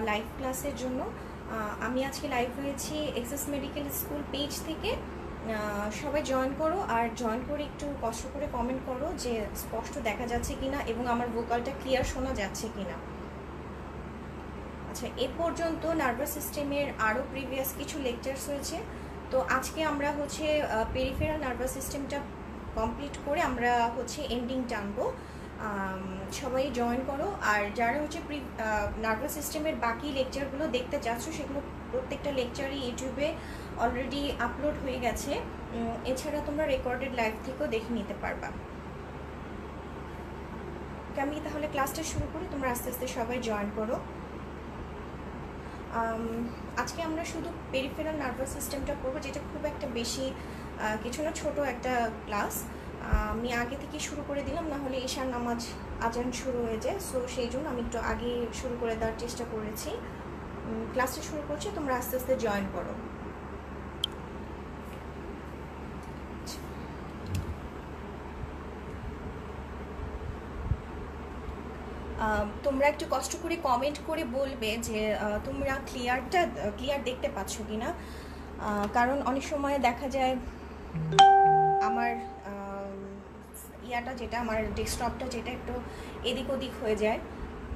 Live ক্লাসের জন্য। আমি আজকে লাইভ হয়েছি এক্সেস মেডিকেল স্কুল পেজ থেকে। সবাই জয়েন করো, আর জয়েন করে একটু কষ্ট করে কমেন্ট করো যে স্পষ্ট দেখা যাচ্ছে কিনা এবং আমার ভোকালটা ক্লিয়ার শোনা যাচ্ছে কিনা। আচ্ছা, এ পর্যন্ত নার্ভাস সিস্টেমের আরও প্রিভিয়াস কিছু লেকচার্স হয়েছে, তো আজকে আমরা হচ্ছে পেরিফেরাল নার্ভাস সিস্টেমটা কমপ্লিট করে আমরা হচ্ছে এন্ডিং টানবো। সবাই জয়েন করো, আর যারা হচ্ছে নার্ভাস সিস্টেমের বাকি লেকচারগুলো দেখতে চাচ্ছ সেগুলো প্রত্যেকটা লেকচারই ইউটিউবে অলরেডি আপলোড হয়ে গেছে। এছাড়া তোমরা রেকর্ডেড লাইভ থেকেও দেখে নিতে পারবা। আমি তাহলে ক্লাসটা শুরু করি, তোমরা আস্তে আস্তে সবাই জয়েন করো। আজকে আমরা শুধু পেরিফেরাল নার্ভাস সিস্টেমটা পড়বো, যেটা খুব একটা বেশি কিছু না, ছোট একটা ক্লাস। আমি আগে থেকে শুরু করে দিলাম, না হলে ঈশার নামাজ আজান শুরু হয়ে যায়, সো সেই জন্য আমি একটু আগে শুরু করে দেওয়ার চেষ্টা করেছি। ক্লাসটা শুরু করছি, তোমরা আস্তে আস্তে জয়েন করো। তোমরা একটু কষ্ট করে কমেন্ট করে বলবে যে তোমরা ক্লিয়ার দেখতে পাচ্ছ কিনা, কারণ অনেক সময় দেখা যায় আমার আমার ডেস্কটপটা যেটা একটু এদিক ওদিক হয়ে যায়,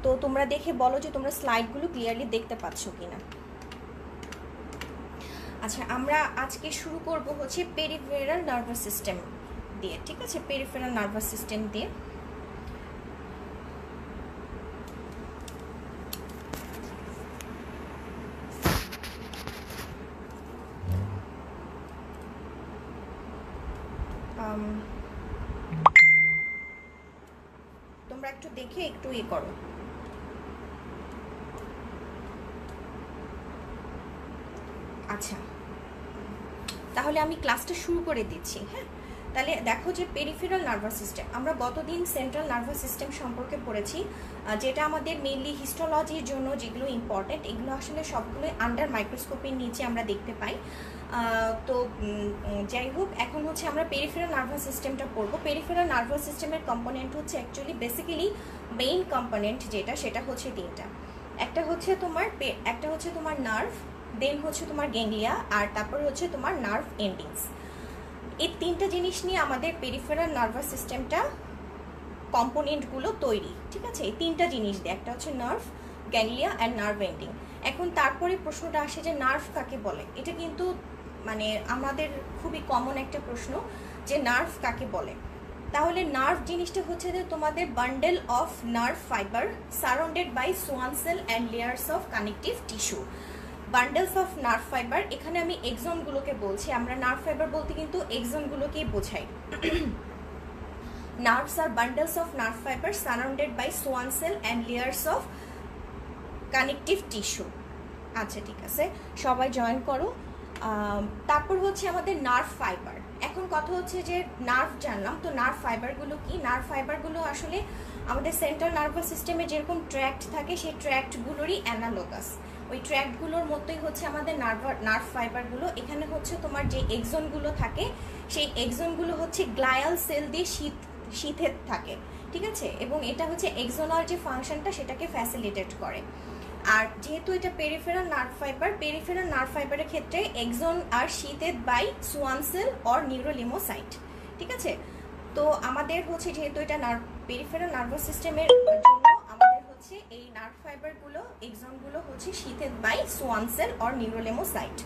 তো তোমরা দেখে বলো যে তোমরা স্লাইডগুলো ক্লিয়ারলি দেখতে পাচ্ছ কিনা। আচ্ছা, আমরা আজকে শুরু করব হচ্ছে পেরিফেরাল নার্ভাস সিস্টেম দিয়ে, ঠিক আছে? পেরিফেরাল নার্ভাস সিস্টেম দিয়ে। তোমরা একটু দেখে একটু করো। আচ্ছা, তাহলে আমি ক্লাসটা শুরু করে দিচ্ছি। হ্যাঁ, তাহলে দেখো যে পেরিফেরাল নার্ভাস সিস্টেম, আমরা গতদিন সেন্ট্রাল নার্ভাস সিস্টেম সম্পর্কে পড়েছি, যেটা আমাদের মেইনলি হিস্টোলজির জন্য যেগুলো ইম্পর্টেন্ট, এগুলো আসলে সবগুলো আন্ডার মাইক্রোস্কোপের নিচে আমরা দেখতে পাই। তো যাই হোক, এখন হচ্ছে আমরা পেরিফেরাল নার্ভাস সিস্টেমটা পড়বো। পেরিফেরাল নার্ভাস সিস্টেমের কম্পোনেন্ট হচ্ছে অ্যাকচুয়ালি বেসিক্যালি মেইন কম্পোনেন্ট সেটা হচ্ছে তিনটা। একটা হচ্ছে তোমার নার্ভ, দেন হচ্ছে তোমার গ্যাংলিয়া, আর তারপর হচ্ছে তোমার নার্ভ এন্ডিংস। এই তিনটা জিনিস নিয়ে আমাদের পেরিফেরাল নার্ভাস সিস্টেমটা কম্পোনেন্টগুলো তৈরি, ঠিক আছে? এই তিনটা জিনিস দিয়ে, একটা হচ্ছে nerve, ganglia and nerve ending. এখন তারপরে প্রশ্নটা আসে যে নার্ভ কাকে বলে। এটা কিন্তু মানে আমাদের খুবই কমন একটা প্রশ্ন যে নার্ভ কাকে বলে। তাহলে নার্ভ জিনিসটা হচ্ছে যে তোমাদের bundle of nerve fibre surrounded by Schwann cell and layers of connective tissue. Bundles of nerve fibre, এখানে আমি এক্সনগুলোকে বলছি, আমরা নার্ভ ফাইবার বলতে কিন্তু এক্সনগুলোকেই বোঝাই। নার্ভস আর bundles of nerve fibre surrounded by Schwann cell and layers of connective tissue. আচ্ছা, ঠিক আছে, সবাই জয়েন করো। তারপর হচ্ছে আমাদের নার্ভ ফাইবার। এখন কথা হচ্ছে যে নার্ভ জানলাম, তো নার্ভ ফাইবারগুলো কি? নার্ভ ফাইবারগুলো আসলে আমাদের সেন্ট্রাল নার্ভাস সিস্টেমে যেরকম ট্র্যাক্ট থাকে, সেই ট্র্যাক্টগুলোরই অ্যানালোগাস। ওই ট্র্যাক্টগুলোর মতোই হচ্ছে আমাদের নার্ভ ফাইবারগুলো। এখানে হচ্ছে তোমার যে এক্সনগুলো থাকে, সেই এক্সনগুলো হচ্ছে গ্লায়াল সেল দিয়ে শীতে থাকে, ঠিক আছে? এবং এটা হচ্ছে এক্সোনাল যে ফাংশনটা সেটাকে ফ্যাসিলিটেট করে। আর যেহেতু এটা পেরিফেরাল নার্ভ ফাইবারের ক্ষেত্রে এক্সন আর sheathed by Schwann cell or neurolemmocyte, ঠিক আছে? তো আমাদের হচ্ছে যেহেতু এটা পেরিফেরাল নার্ভাস সিস্টেমের জন্য আমাদের হচ্ছে এই নার্ভ ফাইবারগুলো, এক্সনগুলো হচ্ছে শীতেড বাই সোয়ান সেল অর নিউরোলিমোসাইট।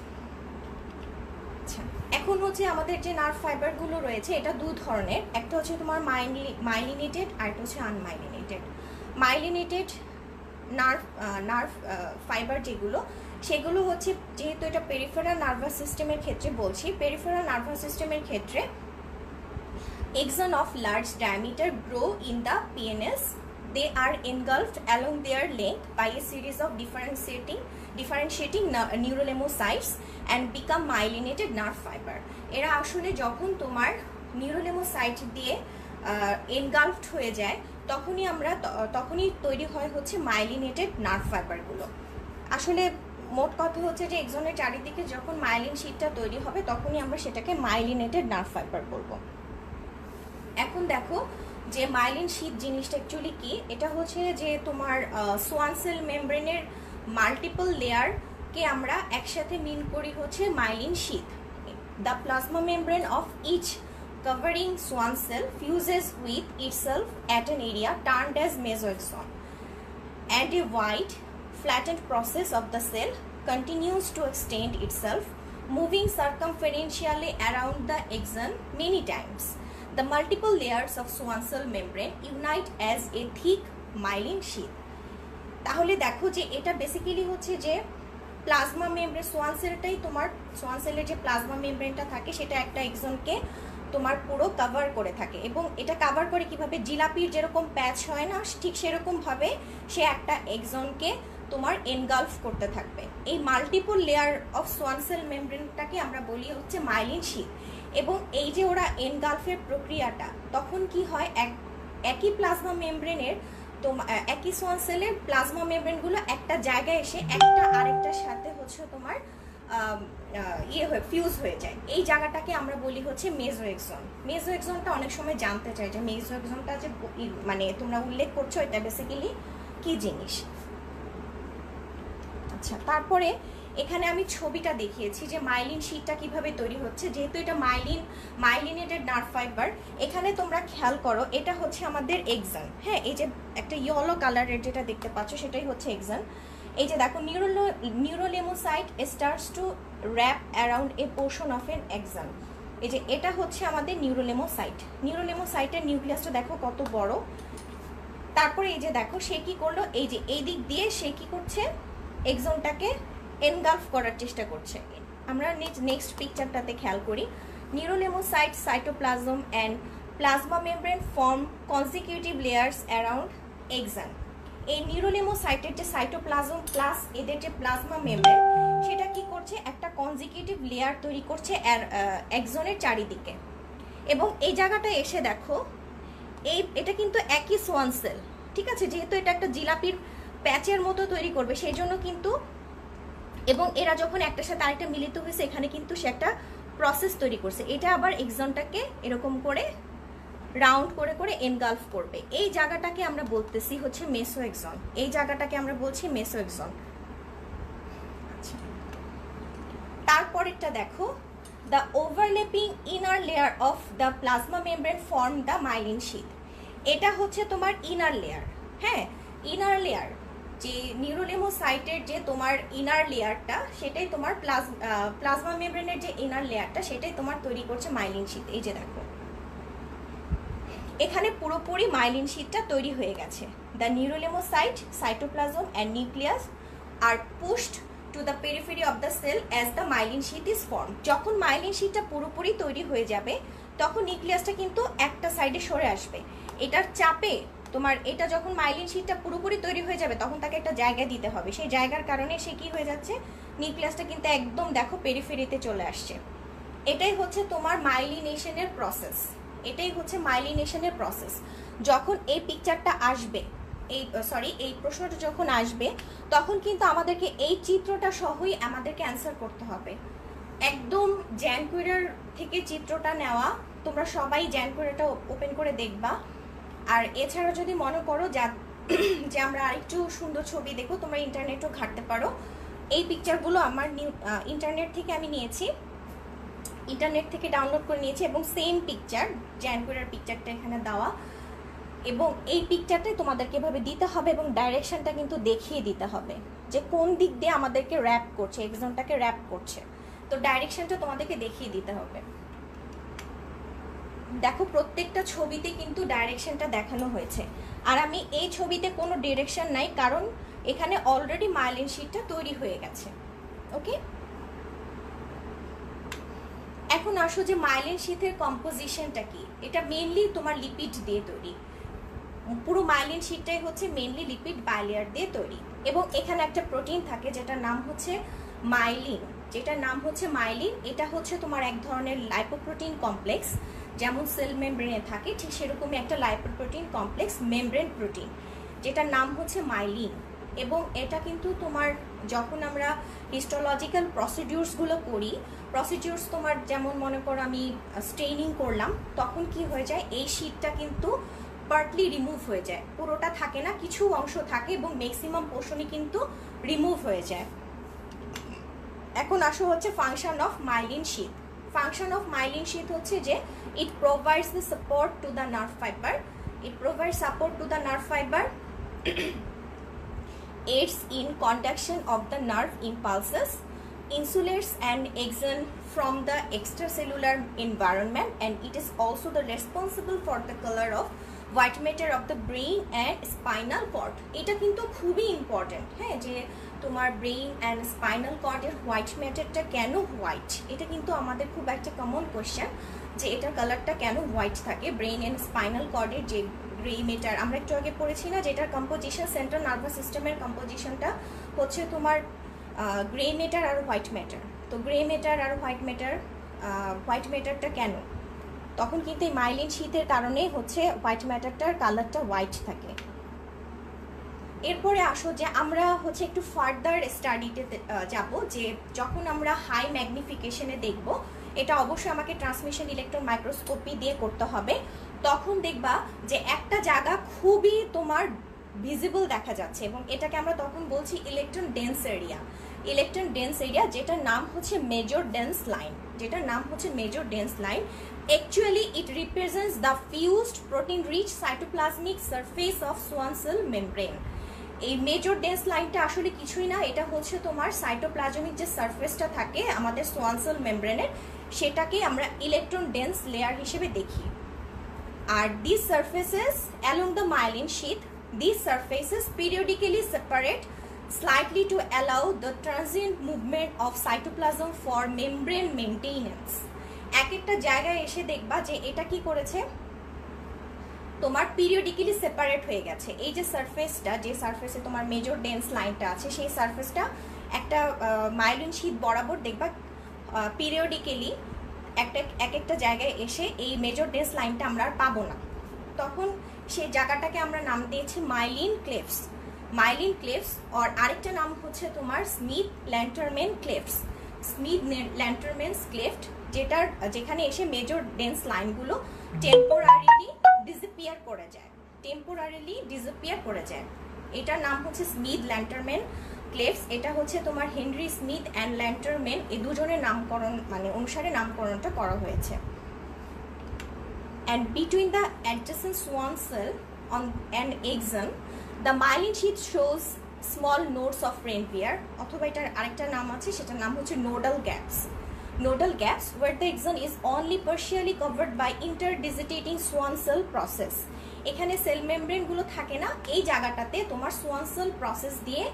আচ্ছা, এখন হচ্ছে আমাদের যে নার্ভ ফাইবারগুলো রয়েছে এটা দু ধরনের, একটা হচ্ছে তোমার মাইলিনেটেড আর একটা হচ্ছে আনমাইলিনেটেড। মাইলিনেটেড নার্ভ ফাইবার যেগুলো, সেগুলো হচ্ছে যেহেতু এটা পেরিফেরাল নার্ভাস সিস্টেমের ক্ষেত্রে বলছি, পেরিফেরাল নার্ভাস সিস্টেমের ক্ষেত্রে axon of large diameter grow in the PNS. They are engulfed along their length by a series of differentiating neurolemocytes and become myelinated nerve fiber. এরা আসলে যখন তোমার নিউরোলেমোসাইট দিয়ে এনগালফড হয়ে যায় তখনই তৈরি হয় হচ্ছে মাইলিনেটেড নার্ভ ফাইবারগুলো। আসলে মোট কথা হচ্ছে যে এক্সনের চারিদিকে যখন মাইলিন শীটটা তৈরি হবে তখনই আমরা সেটাকে মাইলিনেটেড নার্ভ ফাইবার বলবো। এখন দেখো যে মাইলিন শীট জিনিসটা অ্যাকচুয়ালি কি, এটা হচ্ছে যে তোমার সোয়ান সেল মেমব্রেনের মাল্টিপল লেয়ারকে আমরা একসাথে মিন করি হচ্ছে myelin sheath. The plasma membrane of each covering Schwann cell fuses with itself at an area termed as mesoaxon, and a wide flattened process of the cell continues to extend itself, moving circumferentially around the axon many times. The multiple layers of Schwann cell membrane unite as a thick myelin sheath. তাহলে দেখো যে এটা basically হচ্ছে যে plasma membrane, Schwann সেলটাই তোমার, Schwann সেলের যে plasma মেমব্রেনটা থাকে সেটা একটা এক্সনকে তোমার পুরো কভার করে থাকে, এবং এটা কভার করে কিভাবে, জিলাপির যেরকম প্যাচ হয় না ঠিক সেরকম ভাবে সে একটা এক্সনকে তোমার এনগালফ করতে থাকবে। এই multiple layer of Schwann cell মেমব্রেনটাকে আমরা বলি হচ্ছে মাইলিন শীথ। এবং এই যে ওরা এনগালফের প্রক্রিয়াটা, তখন কি হয়, একই প্লাজমা মেমব্রেনের একই সোয়ান সেলের প্লাজমা মেমব্রেনগুলো একটা জায়গায় এসে একটা আরেকটার সাথে হচ্ছে তোমার ফিউজ হয়ে যায়। এই জায়গাটাকে আমরা বলি হচ্ছে মেসোএক্সন। মেসোএক্সনটা অনেক সময় জানতে চাই যে মেসোএক্সনটা যে মানে তোমরা উল্লেখ করছো এটা বেসিক্যালি কি জিনিস। আচ্ছা, তারপরে এখানে আমি ছবিটা দেখিয়েছি যে মাইলিন শীটটা কিভাবে তৈরি হচ্ছে। যেহেতু এটা মাইলিনেটেড নার্ভ ফাইবার, এখানে তোমরা খেয়াল করো এটা হচ্ছে আমাদের এক্সন। হ্যাঁ, এই যে একটা ইয়েলো কালারের যেটা দেখতে পাচ্ছ সেটাই হচ্ছে এক্সন। এই যে দেখো neurolemmocyte starts to wrap around a portion of an axon. এই যে এটা হচ্ছে আমাদের নিউরোলেমোসাইট। নিউরোলেমোসাইটের নিউক্লিয়াসটা দেখো কত বড়। তারপরে এই যে দেখো সে কি করলো, এই যে এই দিক দিয়ে সে কি করছে, এক্সনটাকে এনগালফ করার চেষ্টা করছে। আমরা নেক্সট পিকচারটাতে খেয়াল করি। Neurolemmocyte, cytoplasm and plasma membrane form consecutive layers around axon. এই নিউরোলেমোসাইটের যে সাইটোপ্লাজম প্লাস এদের যে প্লাজমা মেমব্রেন, সেটা কি করছে, একটা কনজিকিউটিভ লেয়ার তৈরি করছে এক্সনের চারিদিকে। এবং এই জায়গাটা এসে দেখো এটা কিন্তু একই সোয়ান সেল, ঠিক আছে, যেহেতু এটা একটা জিলাপির প্যাচের মতো তৈরি করবে সেই জন্য কিন্তু, এবং এরা যখন একটার সাথে আরেকটা মিলিত হয়েছে এখানে কিন্তু সে একটা প্রসেস তৈরি করছে। এটা আবার এক্সনটাকে এরকম করে রাউন্ড করে করে এনগালফ করবে। এই জায়গাটাকে আমরা বলতেছি হচ্ছে মেসোএক্সন। এই জায়গাটাকে আমরা বলছি মেসোএক্সন। আচ্ছা, তারপরেরটা দেখো, the overlapping inner layer of the plasma membrane form the myelin sheath. এটা হচ্ছে তোমার ইনার লেয়ার। হ্যাঁ, ইনার লেয়ার যে নিউরোলেমোসাইটের যে তোমার ইনার লেয়ারটা, সেটাই তোমার প্লাজমা মেমব্রেনের যে ইনার লেয়ারটা সেটাই তোমার তৈরি করছে মাইলিন শীথ। এই যে দেখো এখানে পুরোপুরি মাইলিন শীটটা তৈরি হয়ে গেছে। The neurolemmocyte, cytoplasm and nucleus are pushed to the periphery of the cell as the myelin sheath is form. যখন মাইলিন শীটটা পুরোপুরি তৈরি হয়ে যাবে তখন নিউক্লিয়াসটা কিন্তু একটা সাইডে সরে আসবে। এটার চাপে তোমার এটা যখন মাইলিন শীটটা পুরোপুরি তৈরি হয়ে যাবে তখন তাকে একটা জায়গা দিতে হবে। সেই জায়গার কারণে সে কি হয়ে যাচ্ছে, নিউক্লিয়াসটা কিন্তু একদম দেখো পেরিফেরিতে চলে আসছে। এটাই হচ্ছে তোমার মাইলিনেশনের প্রসেস। এটাই হচ্ছে মাইলিনেশনের প্রসেস। যখন এই পিকচারটা আসবে, এই প্রশ্নটা যখন আসবে তখন কিন্তু আমাদেরকে এই চিত্রটা সহই আমাদেরকে অ্যান্সার করতে হবে। একদম জ্যানকুইরার থেকে চিত্রটা নেওয়া, তোমরা সবাই জ্যানকুইরাটা ওপেন করে দেখবা। আর এছাড়া যদি মনে করো যে আমরা আরেকটু সুন্দর ছবি দেখো, তোমরা ইন্টারনেটও ঘাঁটতে পারো। এই পিকচারগুলো আমার ইন্টারনেট থেকে আমি নিয়েছি, ইন্টারনেট থেকে ডাউনলোড করে নিয়েছি, এবং সেম পিকচার জ্যানকুইরার পিকচারটা এখানে দেওয়া। এবং এই পিকচারটাই তোমাদেরকে এভাবে দিতে হবে এবং ডাইরেকশনটা কিন্তু দেখিয়ে দিতে হবে যে কোন দিক দিয়ে আমাদেরকে র্যাপ করছে, এক্সনটাকে র্যাপ করছে। তো ডাইরেকশনটা তোমাদেরকে দেখিয়ে দিতে হবে। দেখো প্রত্যেকটা ছবিতে কিন্তু ডাইরেকশনটা দেখানো হয়েছে, আর আমি এই ছবিতে কোনো ডিরেকশন নাই কারণ এখানে অলরেডি মাইলিন শীটটা তৈরি হয়ে গেছে। ওকে, এখন আসো যে মাইলিন শীথের কম্পোজিশনটা কি। এটা মেইনলি তোমার লিপিড দিয়ে তৈরি। পুরো মাইলিন শীটটাই হচ্ছে মেইনলি লিপিড বাইলেয়ার দিয়ে তৈরি, এবং এখানে একটা প্রোটিন থাকে যেটার নাম হচ্ছে মাইলিন। এটা হচ্ছে তোমার এক ধরনের লাইপোপ্রোটিন কমপ্লেক্স, যেমন সেল মেমব্রেনে থাকে ঠিক সেরকমই একটা লাইপোপ্রোটিন কমপ্লেক্স মেমব্রেন প্রোটিন, যেটার নাম হচ্ছে মাইলিন। এবং এটা কিন্তু তোমার যখন আমরা হিস্টোলজিক্যাল প্রসিডিউরসগুলো করি, প্রসিডিউরস তোমার যেমন মনে করো আমি স্টেইনিং করলাম, তখন কি হয়ে যায়, এই শীটটা কিন্তু পার্টলি রিমুভ হয়ে যায়, পুরোটা থাকে না, কিছু অংশ থাকে এবং ম্যাক্সিমাম পোর্শনই কিন্তু রিমুভ হয়ে যায়। এখন আসো হচ্ছে function of myelin sheath. Function of myelin sheath হচ্ছে যে it provides the support to the nerve fibre, it provides support to the nerve fibre, aids in conduction of the nerve impulses, insulates an axon from the extracellular environment, and it is also the responsible for the color of white matter of the brain and spinal cord. এটা কিন্তু খুবই important, হ্যাঁ, যে তোমার brain and spinal কর্ডের white ম্যাটারটা কেন white, এটা কিন্তু আমাদের খুব একটা কমন কোয়েশ্চেন যে এটার কালারটা কেন হোয়াইট থাকে। ব্রেইন অ্যান্ড স্পাইনাল কর্ডের যে গ্রে ম্যাটার আমরা একটু আগে পড়েছি না, যেটার কম্পোজিশন সেন্ট্রাল নার্ভাস সিস্টেমের কম্পোজিশনটা হচ্ছে তোমার গ্রে ম্যাটার আর হোয়াইট ম্যাটার। তো গ্রে ম্যাটার আর হোয়াইট ম্যাটারটা কেন, তখন কিন্তু এই মাইলিন শীথের কারণে হচ্ছে হোয়াইট ম্যাটারটার কালারটা হোয়াইট থাকে। এরপরে আসো যে আমরা হচ্ছে একটু ফার্দার স্টাডিতে যাব, যে যখন আমরা হাই ম্যাগনিফিকেশনে দেখব, এটা অবশ্যই আমাকে ট্রান্সমিশন ইলেকট্রন মাইক্রোস্কোপি দিয়ে করতে হবে, তখন দেখবা যে একটা জায়গা খুবই তোমার ভিজিবল দেখা যাচ্ছে এবং এটাকে আমরা তখন বলছি electron dense area. Electron dense area যেটার নাম হচ্ছে মেজর ডেন্স লাইন, যেটার নাম হচ্ছে major dense line. Actually it represents the fused protein rich cytoplasmic surface of Schwann cell membrane. এই মেজর ডেন্স লাইনটা আসলে কিছুই না, এটা হচ্ছে তোমার সাইটোপ্লাজমিক যে সারফেসটা থাকে আমাদের সোয়ান সেল মেমব্রেনের, সেটাকে আমরা ইলেকট্রন ডেন্স লেয়ার হিসেবে দেখি। আর this surfaces along the myelin sheath, these surfaces periodically separate slightly to allow the transient movement of cytoplasm for membrane maintenance. এক একটা জায়গায় এসে দেখবা যে এটা কি করেছে, তোমার পিরিয়ডিক্যালি সেপারেট হয়ে গেছে। এই যে সারফেসটা, যে সারফেসে তোমার মেজর ডেন্স লাইনটা আছে, সেই সারফেসটা একটা মাইলিন শীথ বরাবর দেখবা পিরিয়ডিক্যালি এক একটা জায়গায় এসে এই মেজর ডেন্স লাইনটা আমরা আর পাবো না, তখন সেই জায়গাটাকে আমরা নাম দিয়েছি মাইলিন ক্লেফস। মাইলিন ক্লেফস আর আরেকটা নাম হচ্ছে তোমার স্মিথ ল্যান্টারম্যান ক্লেফস। স্মিথ ল্যান্টারম্যান ক্লেফট, যেখানে এসে মেজর ডেন্স লাইনগুলো টেম্পোরারিলি ডিসঅ্যাপিয়ার করে যায়, এটার নাম হচ্ছে স্মিথ ল্যান্টারম্যান ক্লেফস। এটা হচ্ছে তোমার হেনরি স্মিথ অ্যান্ড ল্যান্টারম্যান, এই দুজনের নামকরণ অনুসারে নামকরণটা করা হয়েছে। And between the adjacent Schwann cell on an axon, the myelin sheath shows small nodes of Ranvier, অথবা এটার আরেকটা নাম আছে, সেটার নাম হচ্ছে nodal gaps. Nodal gaps where the axon is only partially covered by interdigitating Schwann cell process. এখানে cell membrane গুলো থাকে না, এই জায়গাটাতে তোমার Schwann cell প্রসেস দিয়ে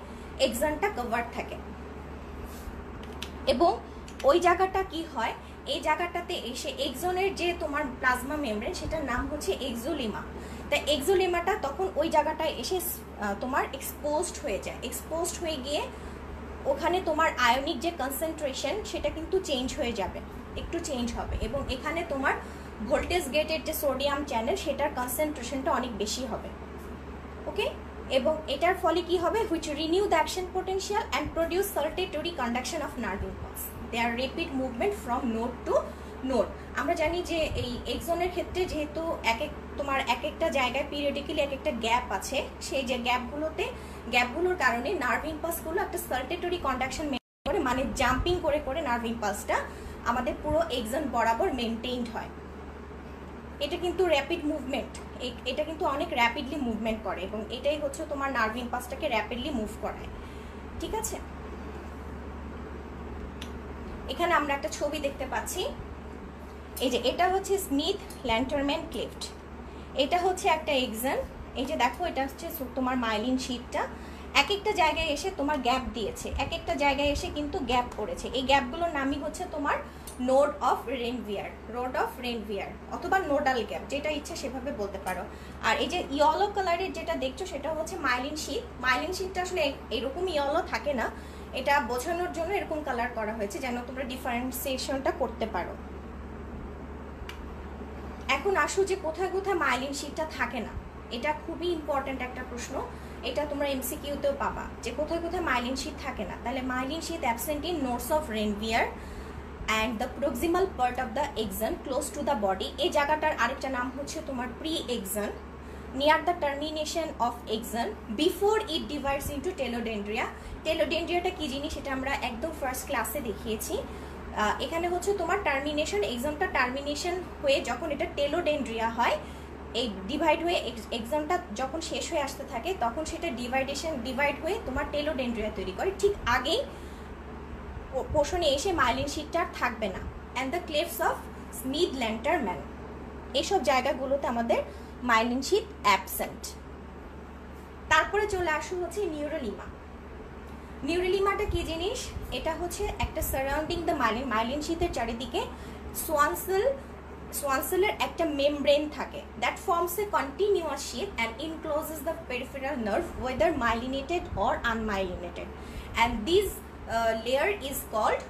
এক্সনটা কভার থাকে এবং ওই জায়গাটা কি হয়, এই জায়গাটাতে এসে এক্সনের যে তোমার প্লাজমা মেমব্রেন সেটার নাম হচ্ছে এক্সোলিমা। তা এক্সোলিমাটা তখন ওই জায়গাটায় এসে তোমার এক্সপোজড হয়ে যায়, এক্সপোজড হয়ে গিয়ে ওখানে তোমার আয়নিক যে কনসেন্ট্রেশন সেটা কিন্তু চেঞ্জ হয়ে যাবে, একটু চেঞ্জ হবে এবং এখানে তোমার ভোল্টেজ গেটের যে সোডিয়াম চ্যানেল সেটার কনসেন্ট্রেশনটা অনেক বেশি হবে। ওকে, এবং এটার ফলে কি হবে, which renew the action potential and produce saltatory conduction of nerve impulse. Their rapid movement from node to node. আমরা জানি যে এই এক্সনের ক্ষেত্রে যেহেতু তোমার এক একটা জায়গায় পিরিয়ডিক্যালি এক একটা গ্যাপ আছে, সেই যে গ্যাপগুলোর কারণে নার্ভ ইম্পালসগুলো একটা সার্টেটরি কন্ডাকশন মেনটেন করে, মানে জাম্পিং করে করে নার্ভ ইম্পালসটা আমাদের পুরো এক্সন বরাবর মেনটেইনড হয়। এটা কিন্তু র্যাপিড মুভমেন্ট, এটা কিন্তু অনেক র্যাপিডলি মুভমেন্ট করে এবং এটাই হচ্ছে তোমার নার্ভ ইম্পালসটাকে র্যাপিডলি মুভ করায়। ঠিক আছে, এখানে আমরা একটা ছবি দেখতে পাচ্ছি, এই যে এটা হচ্ছে স্মিথ ল্যান্টারম্যান ক্লেফট, এটা হচ্ছে একটা এক্সন। এই যে দেখো, এটা হচ্ছে তোমার মাইলিন শীটটা এক একটা জায়গায় এসে তোমার গ্যাপ দিয়েছে, এক একটা জায়গায় এসে কিন্তু গ্যাপ পড়েছে। এই গ্যাপগুলোর নামই হচ্ছে তোমার নোড অফ রেনভিয়ার অথবা নোডাল গ্যাপ, যেটা ইচ্ছা সেভাবে বলতে পারো। আর এই যে ইয়েলো কালারের যেটা দেখছো সেটা হচ্ছে মাইলিন শীট। মাইলিন শীটটা আসলে এরকম ইয়েলো থাকে না, এটা বোঝানোর জন্য এরকম কালার করা হয়েছে যেন তোমরা ডিফারেন্সিয়েশনটা করতে পারো। এখন আসো যে কোথায় কোথায় মাইলিন শীটটা থাকে না, এটা খুবই ইম্পর্টেন্ট একটা প্রশ্ন, এটা তোমরা এমসিকিউতেও পাবা যে কোথায় কোথায় মাইলিন শীট থাকে না। তাহলে myelin sheath absent in nodes of Ranvier and the proximal part of the axon close to the body. এই জায়গাটার আরেকটা নাম হচ্ছে তোমার pre axon. near the termination of axon before it divides into telodendria. টেলোডেন্ড্রিয়াটা কি জিনিস সেটা আমরা একদম ফার্স্ট ক্লাসে দেখিয়েছি। এখানে হচ্ছে তোমার টার্মিনেশন, এক্সামটা টার্মিনেশন হয়ে যখন এটা টেলোডেন্ড্রিয়া হয়, এই ডিভাইড হয়ে এক্সামটা যখন শেষ হয়ে আসতে থাকে তখন সেটা ডিভাইড হয়ে তোমার টেলোডেন্ড্রিয়া তৈরি করে। ঠিক আগেই পোষণে এসে মাইলিন শিটটা থাকবে না। অ্যান্ড দ্য ক্লেভস অফ স্মিথ ল্যান্টারম্যান, এইসব জায়গাগুলোতে আমাদের মাইলিন শিট অ্যাবসেন্ট। তারপরে চলে আসো হচ্ছে নিউরোলিমা। নিউরোলিমাটা কি জিনিস? এটা হচ্ছে একটা সারাউন্ডিং দ্য মাইলিন শিটের চারিদিকে সোয়ানসেলের একটা মেমব্রেন থাকে, that forms a continuous sheet and encloses the peripheral nerve whether myelinated or unmyelinated, and this layer is called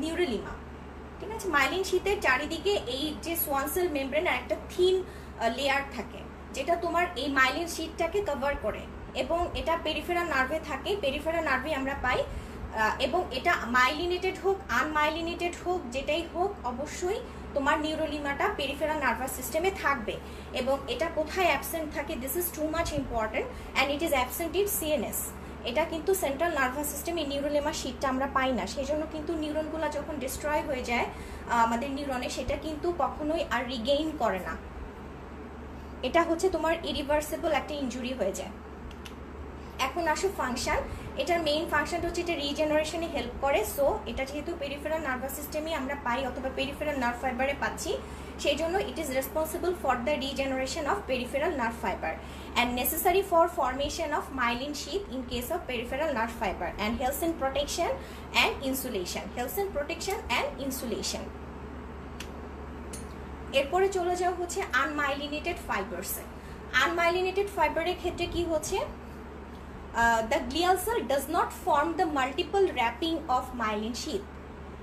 neurolemma. ঠিক আছে, মাইলিন শিটের চারিদিকে এই যে সোয়ানসেল মেমব্রেন আর একটা থিন লেয়ার থাকে যেটা তোমার এই মাইলিন শিটটাকে কভার করে, এবং এটা পেরিফেরাল নার্ভে থাকে, পেরিফেরাল নার্ভে আমরা পাই। এবং এটা মাইলিনেটেড হোক আনমাইলিনেটেড হোক যেটাই হোক, অবশ্যই তোমার নিউরোলিমাটা পেরিফেরাল নার্ভাস সিস্টেমে থাকবে। এবং এটা কোথায় অ্যাবসেন্ট থাকে, this is too much important, and it is absent in CNS. এটা কিন্তু সেন্ট্রাল নার্ভাস সিস্টেমে নিউরোলিমা শিটটা আমরা পাই না, সেই জন্য কিন্তু নিউরনগুলো যখন ডিস্ট্রয় হয়ে যায় আমাদের নিউরনে, সেটা কিন্তু কখনোই আর রিগেইন করে না। এটা হচ্ছে তোমার ইরিভার্সিবল একটা ইনজুরি হয়ে যায়। এখন আসো ফাংশন। এটার মেইন ফাংশনটা হচ্ছে এটা রিজেনারেশনে হেল্প করে। সো এটা যেহেতু পেরিফেরাল নার্ভাস সিস্টেমে আমরা পাই অথবা পেরিফেরাল নার্ভ ফাইবারে পাচ্ছি, সেই জন্য it is responsible for the regeneration of peripheral nerve fibre and necessary for formation of myelin sheet in case of peripheral nerve fibre and health in protection and insulation, health in protection and insulation. এরপরে চলে যাওয়া হচ্ছে unmyelinated ফাইবারসে। Unmyelinated ফাইবারের ক্ষেত্রে কি হচ্ছে, the glial cell does not form the multiple wrapping of myelin sheath.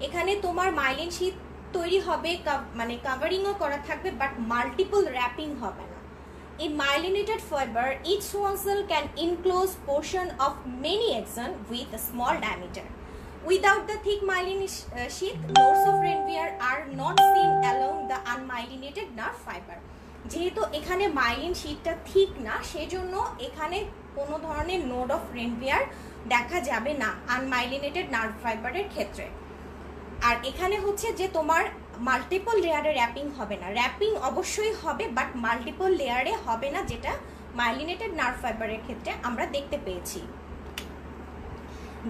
এখানে তোমার মাইলিন শীট তৈরি হবে, মানে কাভারিংও করা থাকবে, বাট মাল্টিপল র্যাপিং হবে না। In myelinated fiber, each swan cell can enclose portion of many axon with a small diameter. Without the thick myelin sheath, nodes of Ranvier are not seen along the unmyelinated nerve fiber. যেহেতু এখানে myelin শিটটা ঠিক না, সেজন্য এখানে কোনো ধরনের node of রেনভিয়ার দেখা যাবে না আনমাইলিনেটেড নার্ভ ফাইবারের ক্ষেত্রে। আর এখানে হচ্ছে যে তোমার মাল্টিপল লেয়ারে র্যাপিং হবে না, র্যাপিং অবশ্যই হবে বাট মাল্টিপল লেয়ারে হবে না, যেটা মাইলিনেটেড নার্ভ ফাইবারের ক্ষেত্রে আমরা দেখতে পেয়েছি।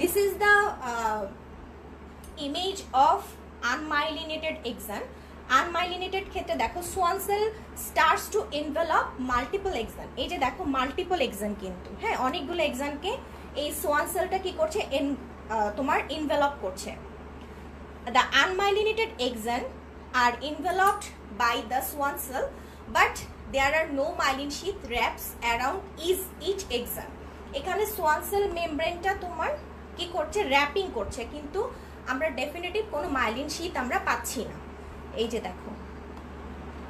This is the image of unmyelinated axon. Unmyelinated ক্ষেত্রে দেখো Schwann cell starts to envelop multiple axon. এই যে দেখো মাল্টিপল এক্সন, কিন্তু হ্যাঁ অনেকগুলো এক্সনকে এই সোয়ান সেলটা কি করছে, তোমার এনভেলপ করছে। The unmyelinated axon are enveloped by the swan cell, but there are no myelin sheath wraps around each axon. এখানে সোয়ান সেল মেমব্রেনটা তোমার কি করছে, র্যাপিং করছে, কিন্তু আমরা ডেফিনেটিভ কোনো মাইলিন শীট আমরা পাচ্ছি না। এই যে দেখো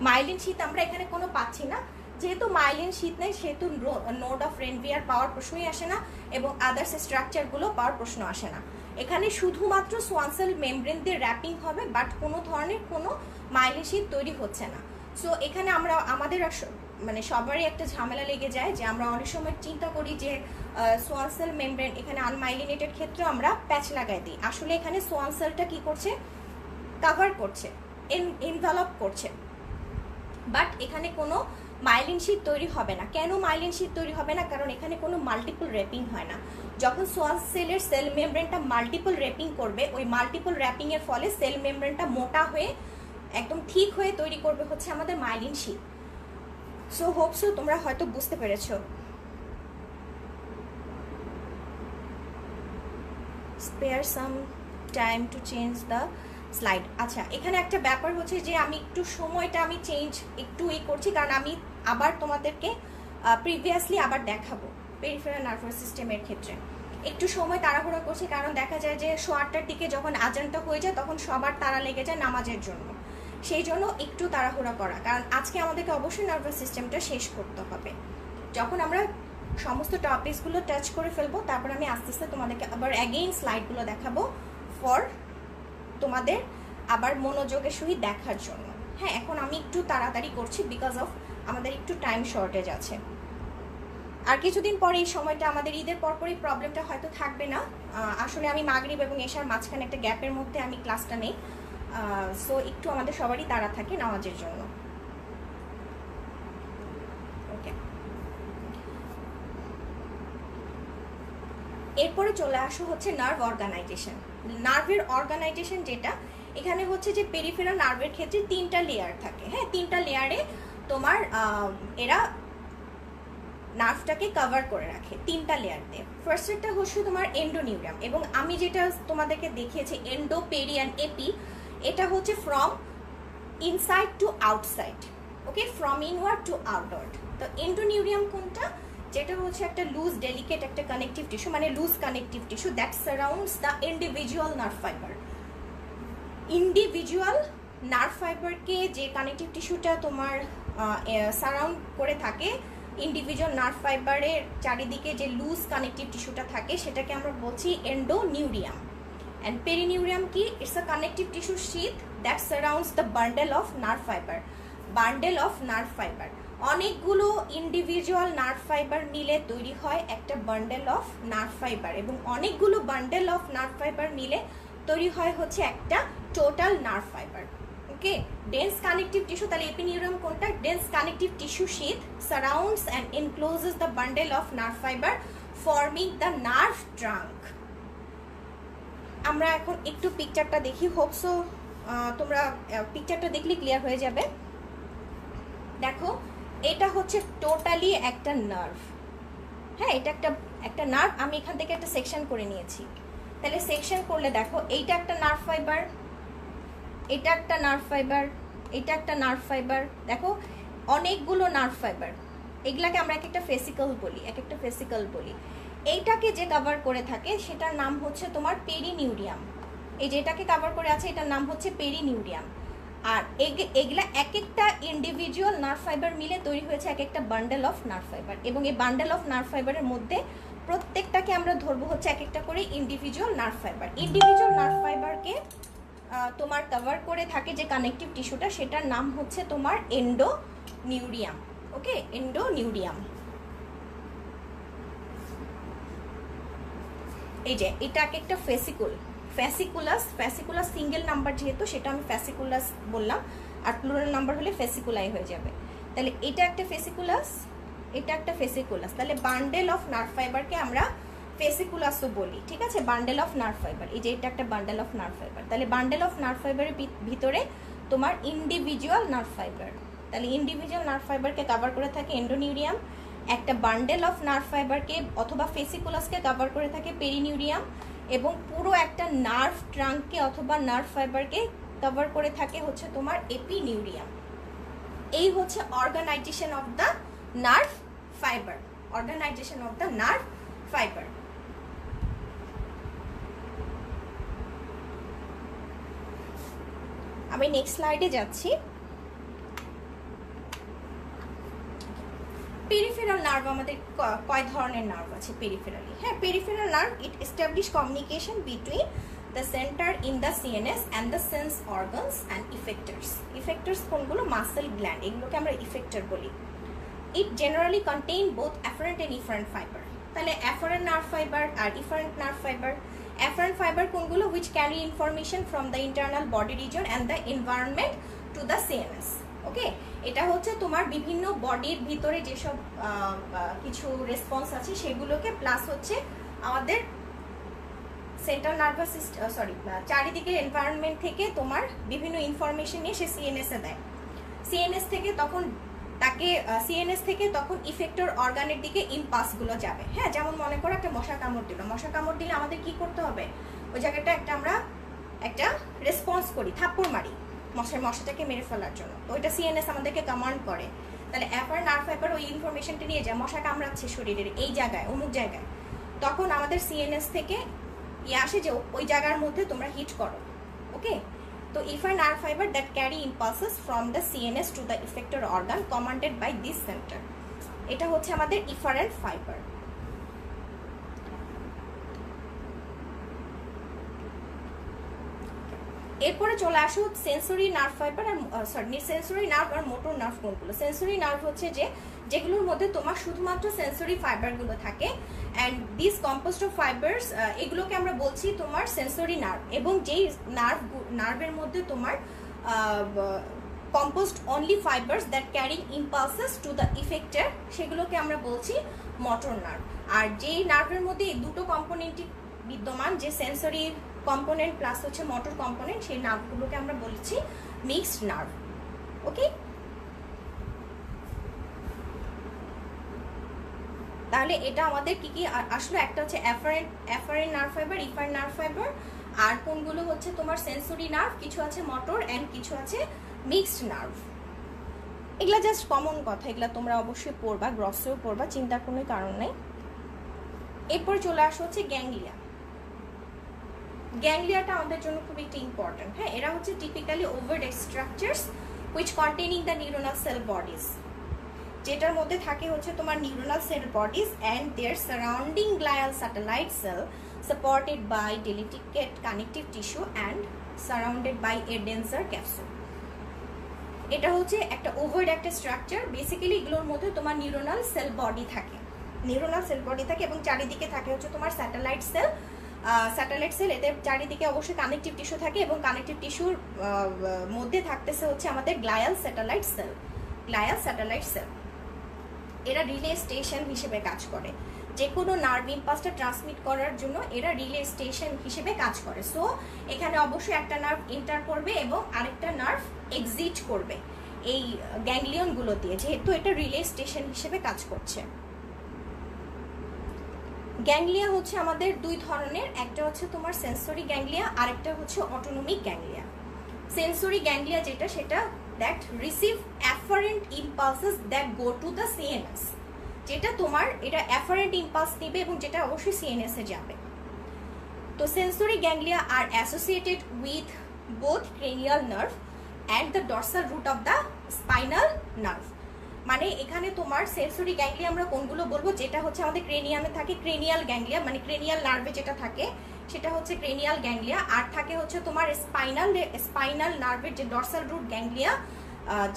মাইলিন শীট আমরা এখানে কোনো পাচ্ছি না। যেহেতু মাইলিন শীট নেই সেহেতু নোড অফ রেনভিয়ার পাওয়ার প্রশ্নই আসে না, এবং আদার্স স্ট্রাকচারগুলো পাওয়ার প্রশ্ন আসে না। এখানে শুধুমাত্র সোয়ান সেল মেমব্রেন দিয়ে র্যাপিং হবে, বাট কোনো ধরনের কোনো মাইলিন শীট তৈরি হচ্ছে না। সো এখানে আমরা আমাদের মানে সবারই একটা ঝামেলা লেগে যায় যে আমরা অনেক সময় চিন্তা করি যে সোয়ান সেল মেমব্রেন, এখানে আনমাইলিনেটেড ক্ষেত্রে আমরা প্যাচ লাগাই দিই। আসলে এখানে সোয়ান সেলটা কি করছে, কাভার করছে, এনভেলপ করছে, বাট এখানে কোনো মাইলিন শীট তৈরি হবে না। কেন মাইলিন শীট তৈরি হবে না? কারণ এখানে কোনো মাল্টিপল র্যাপিং হয় না। যখন সোয়ান সেলের সেল মেমব্রেনটা মাল্টিপল র্যাপিং করবে, ওই মাল্টিপল র্যাপিং এর ফলে সেল মেমব্রেনটা মোটা হয়ে একদম ঠিক হয়ে তৈরি করবে হচ্ছে আমাদের মাইলিন শীট। সো হোপসো তোমরা হয়তো বুঝতে পেরেছো। Spare some time to change the slide. আচ্ছা, এখানে একটা ব্যাপার হচ্ছে যে আমি একটু সময়টা আমি চেঞ্জ একটু করছি, কারণ আমি আবার তোমাদেরকে প্রিভিয়াসলি আবার দেখাবো পেরিফেরাল নার্ভাস সিস্টেমের ক্ষেত্রে। একটু সময় তাড়াহুড়া করছি, কারণ দেখা যায় যে 8টার দিকে যখন আজানটা হয়ে যায় তখন সবার তাড়া লেগে যায় নামাজের জন্য, সেই জন্য একটু তাড়াহুড়া করা, কারণ আজকে আমাদেরকে অবশ্যই নার্ভাস সিস্টেমটা শেষ করতে হবে। যখন আমরা সমস্ত টপিকসগুলো টাচ করে ফেলবো, তারপর আমি আস্তে আস্তে তোমাদেরকে আবার অ্যাগেইন স্লাইডগুলো দেখাবো ফর তোমাদের আবার মনোযোগের সহিত দেখার জন্য। হ্যাঁ, এখন আমি একটু তাড়াতাড়ি করছি বিকজ অফ আমাদের একটু টাইম শর্টেজ আছে। আর কিছুদিন পরে এই সময়টা আমাদের ঈদের পরপরই প্রবলেমটা হয়তো থাকবে না। আসলে আমি মাগরিব এবং এশার মাঝখানে একটা গ্যাপের মধ্যে আমি ক্লাসটা নেই, সো একটু আমাদের সবারই তাড়া থাকে নামাজের জন্য। ওকে, এরপরে চলে আসো হচ্ছে নার্ভ অর্গানাইজেশন। নার্ভের অর্গানাইজেশন যেটা, এখানে হচ্ছে যে পেরিফেরাল নার্ভের ক্ষেত্রে 3টা লেয়ার থাকে। হ্যাঁ, 3টা লেয়ারে তোমার এরা নার্ভটাকে কভার করে রাখে 3টা লেয়ার দিয়ে। ফার্স্টেরটা হচ্ছে তোমার এন্ডোনিউরিয়াম, এবং আমি যেটা তোমাদেরকে দেখিয়েছি এন্ডো, পেরি অ্যান্ড এপি, এটা হচ্ছে from inside to outside. Okay, from inward to outward. তো এন্ডোনিউরিয়াম কোনটা, যেটা হচ্ছে একটা লুজ ডেলিকেট একটা কানেকটিভ টিস্যু, মানে loose connective tissue that surrounds the individual nerve fibre. Individual nerve ফাইবারকে যে কানেকটিভ টিস্যুটা তোমার সারাউন্ড করে থাকে, ইন্ডিভিজুয়াল নার্ভ ফাইবারের চারিদিকে যে লুজ কানেকটিভ টিস্যুটা থাকে সেটাকে আমরা বলছি এন্ডোনিউরিয়াম। অ্যান্ড পেরিনিউরিয়াম কি, it's a connective tissue sheath that surrounds the bundle of nerve fibre. Bundle of nerve fibre, অনেকগুলো ইন্ডিভিজুয়াল নার্ভ ফাইবার মিলে তৈরি হয় একটা বান্ডেল অফ নার্ভ ফাইবার, এবং অনেকগুলো বান্ডেল অফ নার্ভ ফাইবার মিলে তৈরি হয় হচ্ছে একটা total nerve fibre. Okay, dense connective tissue, তাহলে এপিনিউরিয়াম কোনটা, dense connective tissue sheath surrounds and encloses the bundle of nerve fibre forming the nerve trunk. আমরা এখন একটু পিকচারটা দেখি, হোপসো তোমরা পিকচারটা দেখলে ক্লিয়ার হয়ে যাবে। দেখো, এটা হচ্ছে টোটালি একটা নার্ভ। হ্যাঁ, এটা একটা নার্ভ, আমি এখান থেকে একটা সেকশন করে নিয়েছি। তাহলে সেকশন করলে দেখো, এইটা একটা নার্ভ ফাইবার, এটা একটা নার্ভ ফাইবার, এটা একটা নার্ভ ফাইবার। দেখো অনেকগুলো নার্ভ ফাইবার, এগুলাকে আমরা এক একটা ফেসিকল বলি, এক একটা ফেসিকল বলি। এইটাকে যে কভার করে থাকে সেটার নাম হচ্ছে তোমার পেরিনিউরিয়াম। এই যেটাকে কভার করে আছে এটার নাম হচ্ছে পেরিনিউরিয়াম। আর এগুলা এক একটা ইন্ডিভিজুয়াল নার্ভ ফাইবার মিলে তৈরি হয়েছে এক একটা বান্ডেল অফ নার্ভ ফাইবার, এবং এই বান্ডেল অফ নার্ভ ফাইবারের মধ্যে প্রত্যেকটাকে আমরা ধরবো হচ্ছে এক একটা করে individual nerve fibre. Individual nerve ফাইবারকে তোমার কভার করে থাকে যে কানেকটিভ টিস্যুটা, সেটার নাম হচ্ছে তোমার এন্ডোনিউরিয়াম। ওকে, এন্ডোনিউরিয়াম। এই যে এটা এক একটা ফেসিকুল, ফ্যাসিকুলাস সিঙ্গেল নাম্বার যেহেতু সেটা আমি ফ্যাসিকুলাস বললাম, আর প্লুরাল নাম্বার হলে ফেসিকুলাই হয়ে যাবে। তাহলে এটা একটা ফেসিকুলাস, এটা একটা ফেসিকুলাস। তাহলে বান্ডেল অফ নার্ভ ফাইবারকে আমরা ফেসিকুলাসও বলি, ঠিক আছে, বান্ডেল অফ নার্ভ ফাইবার। এই যে এটা একটা বান্ডেল অফ নার্ভ ফাইবার। তাহলে বান্ডেল অফ নার্ভ ফাইবারের ভিতরে তোমার ইন্ডিভিজুয়াল নার্ভ ফাইবার, তাহলে ইন্ডিভিজুয়াল নার্ভ ফাইবারকে কভার করে থাকে এন্ডোনিউরিয়াম। একটা বান্ডেল অফ নার্ভ ফাইবারকে অথবা ফেসিকুলাসকে কভার করে থাকে পেরিনিউরিয়াম, এবং পুরো একটা নার্ভ ট্রাঙ্ককে অথবা নার্ভ ফাইবারকে কভার করে থাকে হচ্ছে তোমার এপিনিউরিয়াম। এই হচ্ছে organisation of the nerve fibre, organisation of the nerve fibre. আমি নেক্সট স্লাইডে যাচ্ছি। পেরিফেরাল নার্ভ আমাদের কয় ধরনের নার্ভ আছে পেরিফেরালি? হ্যাঁ, peripheral nerve it establish communication between the centre in the CNS and the sense organs and effectors. Effectors কোনগুলো? Muscle gland, এগুলোকে আমরা ইফেক্টর বলি। It generally contain both afferent and efferent fibre. তাহলে afferent nerve fibre আর efferent nerve fibre. Afferent fibre কোনগুলো? Which carry information from the internal body region and the environment to the CNS. Okay, এটা হচ্ছে তোমার বিভিন্ন বডির ভিতরে যেসব কিছু রেসপন্স আছে সেগুলোকে, প্লাস হচ্ছে আমাদের সেন্ট্রাল নার্ভাস সিস্টেম, চারিদিকে এনভায়রনমেন্ট থেকে তোমার বিভিন্ন ইনফরমেশন নিয়ে সে সিএনএস এ দেয়। সিএনএস থেকে তখন তাকে সিএনএস থেকে তখন ইফেক্টর অর্গানের দিকে ইম্পালসগুলো যাবে। হ্যাঁ, যেমন মনে করো একটা মশা কামড় দিল, মশা কামড় দিলে আমাদের কি করতে হবে? ওই জায়গাটা আমরা একটা রেসপন্স করি, থাপ্পড় মারি মশাটাকে মেরে ফেলার জন্য। তো ওইটা সিএনএস আমাদেরকে কমান্ড করে। তাহলে অ্যাফারেন্ট নার্ভ ফাইবার ওই ইনফরমেশনটা নিয়ে যায়, মশা কামড়াচ্ছে শরীরের এই জায়গায়, অমুক জায়গায়, তখন আমাদের সিএনএস থেকে আসে যে ওই জায়গার মধ্যে তোমরা হিট করো। ওকে, তো efferent nerve fibre that carry impulses from the CNS to the effector organ commanded by this centre. এটা হচ্ছে আমাদের ইফারেন্ট ফাইবার। এরপরে চলে আসো সেন্সরি নার্ভ ফাইবার আর সেন্সরি নার্ভ আর মোটর নার্ভ কোনগুলো। সেন্সরি নার্ভ হচ্ছে যেগুলোর মধ্যে তোমার শুধুমাত্র সেন্সরি ফাইবারগুলো থাকে, and this composed of fibres, এগুলোকে আমরা বলছি তোমার সেন্সরি নার্ভ। এবং যেই নার্ভের মধ্যে তোমার composed only fibers that carry impulses to the effector, সেগুলোকে আমরা বলছি মোটর নার্ভ। আর যেই নার্ভের মধ্যে এই দুটো কম্পোনেন্টই বিদ্যমান, যে সেন্সরি কম্পোনেন্ট প্লাস হচ্ছে মোটর কম্পোনেন্ট, সেই নার্ভগুলোকে আমরা বলছি মিক্সড নার্ভ। ওকে, তাহলে এটা আমাদের কি কি আসলো, একটা হচ্ছে afferent nerve fibre, efferent nerve fibre, আর কোনগুলো হচ্ছে তোমার সেন্সরি নার্ভ, কিছু আছে মোটর অ্যান্ড কিছু আছে মিক্সড নার্ভ। এগুলা জাস্ট কমন কথা, এগুলা তোমরা অবশ্যই পড়বা, গ্রসেও পড়বা, চিন্তার কোনো কারণ নেই। এরপর চলে আসা হচ্ছে গ্যাংলিয়া। গ্যাংলিয়াটা আমাদের জন্য খুব একটি ইম্পর্টেন্ট। হ্যাঁ, এরা হচ্ছে typically overt structures which containing the neuronal cell bodies, যেটার মধ্যে থাকে হচ্ছে তোমার neuronal cell bodies and their surrounding glial satellite cell supported by delicate connective tissue and surrounded by a denser capsule. এটা হচ্ছে একটা ওভার্ট একটা স্ট্রাকচার। বেসিক্যালি এগুলোর মধ্যে তোমার নিউরোনাল সেল বডি থাকে, এবং চারিদিকে থাকে হচ্ছে তোমার স্যাটেলাইট সেল। এদের চারিদিকে অবশ্যই কানেকটিভ টিস্যু থাকে, এবং কানেকটিভ টিস্যুর মধ্যে থাকতেছে হচ্ছে আমাদের গ্লায়াল স্যাটেলাইট সেল। এরা রিলে স্টেশন হিসেবে কাজ করে, যে কোনো নার্ভ ইম্পালসটা ট্রান্সমিট করার জন্য এরা রিলে স্টেশন হিসেবে কাজ করে। সো এখানে অবশ্যই একটা নার্ভ এন্টার করবে এবং আরেকটা নার্ভ এক্সিট করবে এই গ্যাংলিয়নগুলো দিয়ে, যেহেতু এটা রিলে স্টেশন হিসেবে কাজ করছে। গ্যাংলিয়া হচ্ছে আমাদের দুই ধরনের, একটা হচ্ছে তোমার সেন্সরি গ্যাংলিয়া, আরেকটা হচ্ছে অটোনমিক গ্যাংলিয়া। সেন্সরি গ্যাংলিয়া যেটা, সেটা that receive afferent impulses that go to the CNS, যেটা তোমার এটা অ্যাফারেন্ট ইম্পালস নেবে এবং যেটা অবশ্যই সিএনএস এ যাবে। তো সেন্সরি গ্যাংলিয়া আর associated with both cranial nerve and the dorsal root of the spinal nerve. মানে এখানে তোমার সেন্সরি গ্যাংলিয়া আমরা কোনগুলো বলবো, যেটা হচ্ছে আমাদের ক্রেনিয়ামে থাকে ক্রেনিয়াল গ্যাংলিয়া, মানে ক্রেনিয়াল নার্ভে যেটা থাকে সেটা হচ্ছে ক্রেনিয়াল গ্যাংলিয়া, আর থাকে হচ্ছে তোমার স্পাইনাল নার্ভের যে ডর্সাল রুট গ্যাংলিয়া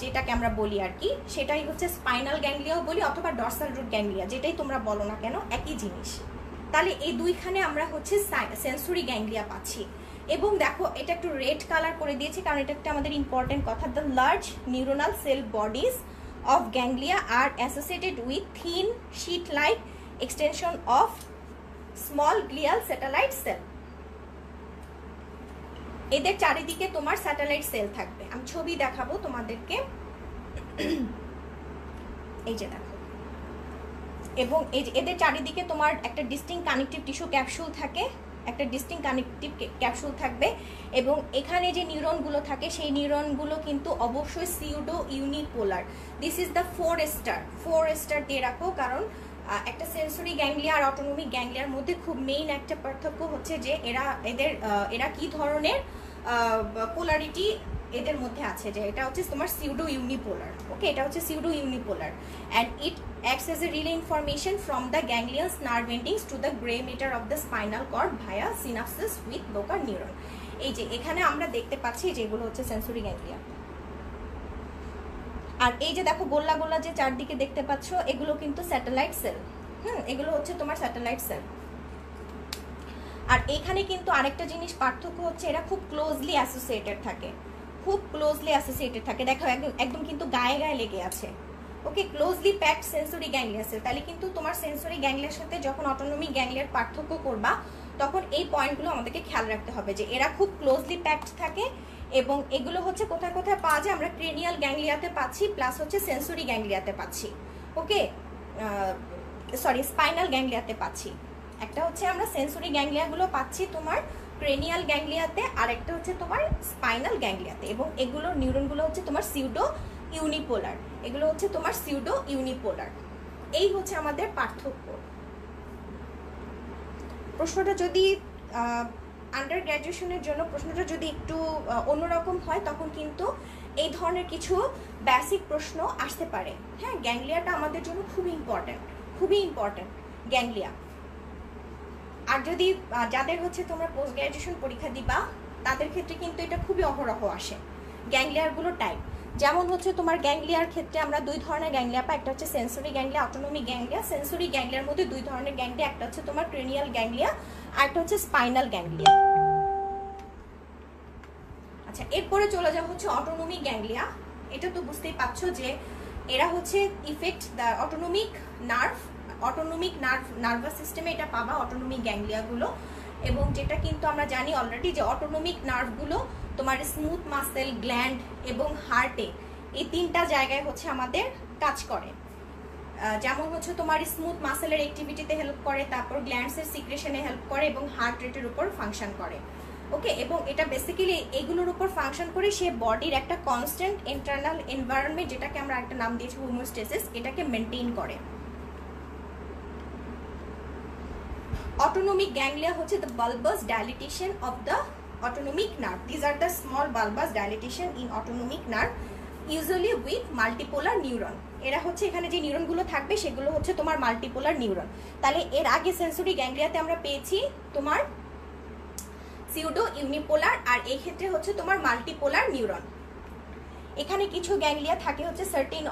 যেটাকে আমরা বলি আর কি, সেটাই হচ্ছে স্পাইনাল গ্যাংলিয়াও বলি অথবা ডর্সাল রুট গ্যাংলিয়া, যেটাই তোমরা বলো না কেন একই জিনিস। তাহলে এই দুইখানে আমরা হচ্ছে সেন্সরি গ্যাংলিয়া পাচ্ছি। এবং দেখো এটা একটু রেড কালার করে দিয়েছি কারণ এটা একটা আমাদের ইম্পর্টেন্ট কথা। The large neuronal cell bodies of ganglia are associated with thin sheet-like extension of small glial satellite cell. এদের চারিদিকে তোমার স্যাটেলাইট সেল থাকবে, আমি ছবি দেখাবো তোমাদেরকে, এই যে দেখো। এবং এই যে এদের চারিদিকে তোমার একটা ডিস্টিংক্ট কানেকটিভ টিস্যু ক্যাপসুল থাকে, থাকবে। এবং এখানে যে নিউরনগুলো থাকে সেই নিউরনগুলো কিন্তু অবশ্যই pseudo unipolar. This is the four star দিয়ে রাখো, কারণ একটা সেন্সরি গ্যাংলিয়া আর অটোনমিক গ্যাংলিয়ার মধ্যে খুব মেইন একটা পার্থক্য হচ্ছে যে এরা কি ধরনের পোলারিটি এদের মধ্যে আছে, যে এটা হচ্ছে তোমার সিউডো ইউনিপোলার। ওকে, এটা হচ্ছে pseudo unipolar and it acts as a relay information from the ganglion's nerve endings to the gray matter of the spinal cord via synapses with local neuron. এই যে এখানে আমরা দেখতে পাচ্ছি যেগুলো হচ্ছে সেন্সরি গ্যাংলিয়া। আর এই যে দেখো গোল্লা গোল্লা যে চারদিকে দেখতে পাচ্ছ এগুলো কিন্তু স্যাটেলাইট সেল। এগুলো হচ্ছে তোমার স্যাটেলাইট সেল। আর এখানে কিন্তু আরেকটা জিনিস পার্থক্য হচ্ছে এরা খুব ক্লোজলি অ্যাসোসিয়েটেড থাকে, দেখো একদম কিন্তু গায়ে গায়ে লেগে আছে। Okay, closely packed sensory ganglia cell. তাহলে কিন্তু তোমার সেন্সরি গ্যাংলিয়ার সাথে যখন অটোনমিক গ্যাংলিয়ার পার্থক্য করবা তখন এই পয়েন্টগুলো আমাদেরকে খেয়াল রাখতে হবে যে এরা খুব ক্লোজলি প্যাকড থাকে। এবং এগুলো হচ্ছে কোথায় কোথায় পাওয়া যায়, আমরা ক্রেনিয়াল গ্যাংলিয়াতে পাচ্ছি প্লাস হচ্ছে সেন্সরি গ্যাংলিয়াতে পাচ্ছি। ওকে, স্পাইনাল গ্যাংলিয়াতে পাচ্ছি। একটা হচ্ছে আমরা সেন্সরি গ্যাংলিয়াগুলো পাচ্ছি তোমার ক্রেনিয়াল গ্যাংলিয়াতে, আর একটা হচ্ছে তোমার স্পাইনাল গ্যাংলিয়াতে। এবং এগুলোর নিউরনগুলো হচ্ছে তোমার সিউডো ইউনিপোলার, এই হচ্ছে আমাদের পার্থক্য। প্রশ্নটা যদি আন্ডার গ্র্যাজুয়েশনের জন্য প্রশ্নটা যদি একটু অন্যরকম হয় তখন কিন্তু এই ধরনের কিছু বেসিক প্রশ্ন আসতে পারে। হ্যাঁ, গ্যাংলিয়াটা আমাদের জন্য খুবই ইম্পর্টেন্ট গ্যাংলিয়া। আর যদি যাদের হচ্ছে তোমরা পোস্ট গ্র্যাজুয়েশন পরীক্ষা দিবা তাদের ক্ষেত্রে কিন্তু এটা খুবই অহরহ আসে। গ্যাংলিয়ারগুলো টাইপ যেমন হচ্ছে তোমার গ্যাংলিয়ার ক্ষেত্রে আমরা দুই ধরনের গ্যাংলিয়া পাই, একটা হচ্ছে sensory ganglia, autonomic ganglia. Sensory গ্যাংলিয়ার মধ্যে দুই ধরনের গ্যাংলিয়া, একটা হচ্ছে তোমার ক্রেনিয়াল গ্যাংলিয়া আর একটা হচ্ছে স্পাইনাল গ্যাংলিয়া। আচ্ছা, এরপরে চলে যাওয়া হচ্ছে অটোনমিক গ্যাংলিয়া। এটা তো বুঝতেই পারছো যে এরা হচ্ছে ইফেক্ট দ্য অটোনমিক নার্ভাস সিস্টেমে এটা পাবা অটোনমিক গ্যাংলিয়াগুলো। এবং যেটা কিন্তু আমরা জানি অলরেডি যে অটোনমিক নার্ভগুলো তোমার স্মুথ মাসেল, গ্ল্যান্ড এবং হার্টে, এই তিনটা জায়গায় হচ্ছে আমাদের কাজ করে। যেমন হচ্ছে তোমার স্মুথ মাসেলের অ্যাক্টিভিটিতে হেল্প করে, তারপর গ্ল্যান্ডসের সিক্রেশনে হেল্প করে এবং হার্ট রেটের উপর ফাংশন করে। ওকে, এবং এটা বেসিক্যালি এগুলোর উপর ফাংশন করে সে বডির একটা কনস্ট্যান্ট ইন্টারনাল এনভায়রনমেন্ট, যেটাকে আমরা একটা নাম দিয়েছি হোমিওস্টেসিস, এটাকে মেনটেন করে। Autonomic ganglia হচ্ছে the bulbous dilatation of the autonomic nerve. These are the small bulbous dilatation in autonomic nerve, usually with multipolar neuron. এরা হচ্ছে এখানে যে নিউরনগুলো থাকবে সেগুলো হচ্ছে তোমার মাল্টিপোলার নিউরন। তাহলে এর আগে সেন্সরি গ্যাংলিয়াতে আমরা পেয়েছি তোমার সিউডো ইউনিপোলার, আর এই ক্ষেত্রে হচ্ছে তোমার মাল্টিপোলার নিউরন। এখানে কিছু গ্যাংলিয়া থাকে হচ্ছে সার্টেন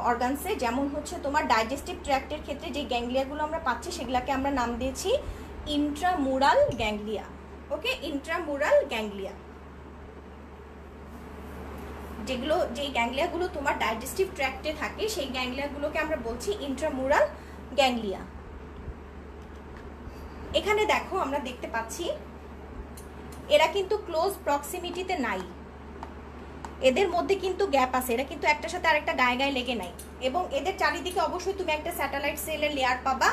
অর্গানসে, যেমন হচ্ছে তোমার ডাইজেস্টিভ ট্র্যাক্টের ক্ষেত্রে যে গ্যাংলিয়াগুলো আমরা পাচ্ছি সেগুলোকে আমরা নাম দিয়েছি ইন্ট্রামুরাল গ্যাংলিয়া। ওকে, ইন্ট্রামুরাল গ্যাংলিয়া, যেই গ্যাংলিয়াগুলো তোমার ডাইজেস্টিভ ট্র্যাক্টে থাকে সেই গ্যাংলিয়াগুলোকে আমরা বলছি ইন্ট্রামুরাল গ্যাংলিয়া। এখানে দেখো আমরা দেখতে পাচ্ছি এরা কিন্তু ক্লোজ প্রক্সিমিটিতে নাই, এদের মধ্যে কিন্তু গ্যাপ আছে, এরা কিন্তু একটার সাথে আরেকটা গায়ে গায়ে লেগে নাই। এবং এদের চারিদিকে অবশ্যই তুমি একটা স্যাটেলাইট সেলের লেয়ার পাবা,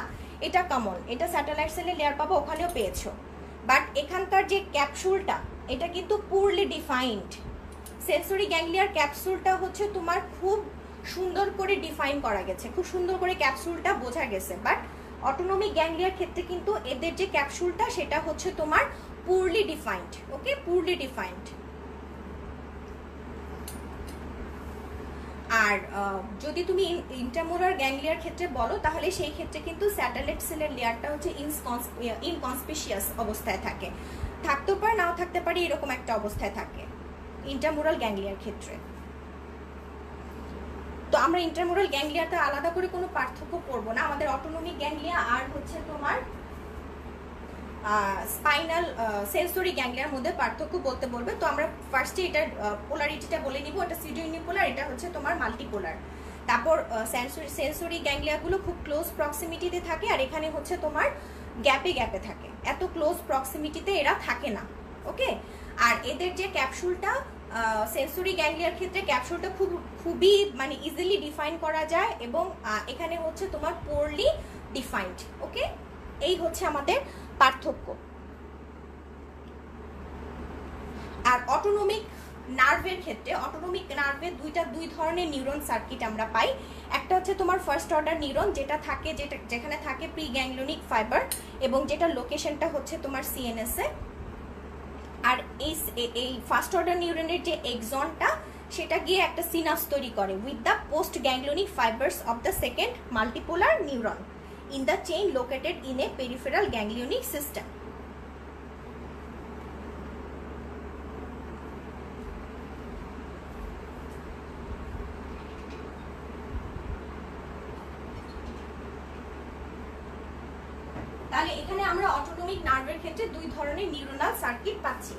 এটা কমন, এটা স্যাটেলাইট সেলের লেয়ার পাবা, ওখানেও পেয়েছো। বাট এখানকার যে ক্যাপসুলটা এটা কিন্তু পুরলি ডিফাইন্ড। সেন্সরি গ্যাংলিয়ার ক্যাপসুলটা হচ্ছে তোমার খুব সুন্দর করে ডিফাইন করা গেছে, খুব সুন্দর করে ক্যাপসুলটা বোঝা গেছে। বাট অটোনমিক গ্যাংলিয়ার ক্ষেত্রে কিন্তু এদের যে ক্যাপসুলটা সেটা হচ্ছে তোমার পুরলি ডিফাইন্ড। ওকে, পুরলি ডিফাইন্ড। আর যদি তুমি ইন্ট্রামুরাল গ্যাংলিয়ার ক্ষেত্রে বলো তাহলে সেই ক্ষেত্রে কিন্তু স্যাটেলাইট সেলের লেয়ারটা হচ্ছে ইনকনসপিশিয়াস অবস্থায় থাকে, থাকতেও পারে নাও থাকতে পারে, এরকম একটা অবস্থায় থাকে ইন্ট্রামুরাল গ্যাংলিয়ার ক্ষেত্রে। তো আমরা ইন্ট্রামুরাল গ্যাংলিয়াটা আলাদা করে কোনো পার্থক্য করবো না, আমাদের অটোনমিক গ্যাংলিয়া আর হচ্ছে তোমার স্পাইনাল সেন্সরি গ্যাংলিয়ার মধ্যে পার্থক্য বলতে বলবে। তো আমরা ফার্স্টে এটার পোলারিটিটা বলে নিব, এটা সিউডো ইউনিপোলার, এটা হচ্ছে তোমার মাল্টিপোলার। তারপর সেন্সরি গ্যাংলিয়াগুলো খুব ক্লোজ প্রক্সিমিটিতে থাকে, আর এখানে হচ্ছে তোমার গ্যাপে গ্যাপে থাকে, এত ক্লোজ প্রক্সিমিটিতে এরা থাকে না। ওকে, আর এদের যে ক্যাপসুলটা সেন্সরি গ্যাংলিয়ার ক্ষেত্রে ক্যাপসুলটা খুবই মানে ইজিলি ডিফাইন করা যায়, এবং এখানে হচ্ছে তোমার পোরলি ডিফাইন্ড। ওকে, এই হচ্ছে আমাদের পার্থক্য। আর অটোনমিক নার্ভের ক্ষেত্রে অটোনমিক নার্ভের দুই ধরনের নিউরন সার্কিট আমরা পাই। একটা হচ্ছে তোমার ফার্স্ট অর্ডার নিউরন, যেখানে থাকে প্রি গ্যাংলিয়নিক ফাইবার, এবং যেটার লোকেশনটা হচ্ছে তোমার সিএনএস এ। আর এই ফার্স্ট অর্ডার নিউরনের যে এক্সনটা সেটা গিয়ে একটা সিনাপস তৈরি করে with the postganglionic fibres of the second multipolar neuron in the chain located in a peripheral ganglionic system. তাহলে এখানে আমরা অটোনমিক নার্ভের ক্ষেত্রে দুই ধরনের নিউরনাল সার্কিট পাচ্ছি।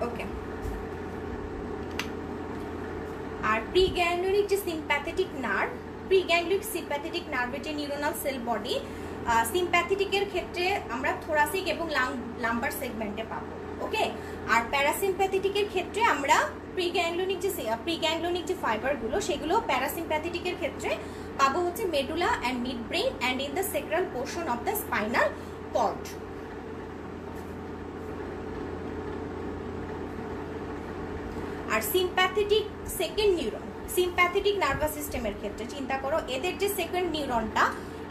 ওকে, আর প্রিগ্যাংলিয়নিক যে সিম্প্যাথেটিক নার্ভ, প্রিগ্যাংলিয়নিক সিম্প্যাথেটিক নার্ভের যে নিউরনাল সেল বডি, সিম্প্যাথেটিকের ক্ষেত্রে আমরা থোরাসিক এবং লাম্বার সেগমেন্টে পাবো। ওকে, আর প্যারাসিম্প্যাথেটিকের ক্ষেত্রে আমরা প্রিগ্যাংলিয়নিক যে ফাইবারগুলো সেগুলো প্যারাসিম্প্যাথেটিকের ক্ষেত্রে পাবো হচ্ছে medulla and mid brain and in the sacral portion of the spinal cord. আর sympathetic second neuron, sympathetic nervous সিস্টেমের ক্ষেত্রে চিন্তা করো এদের যে সেকেন্ড নিউরনটা,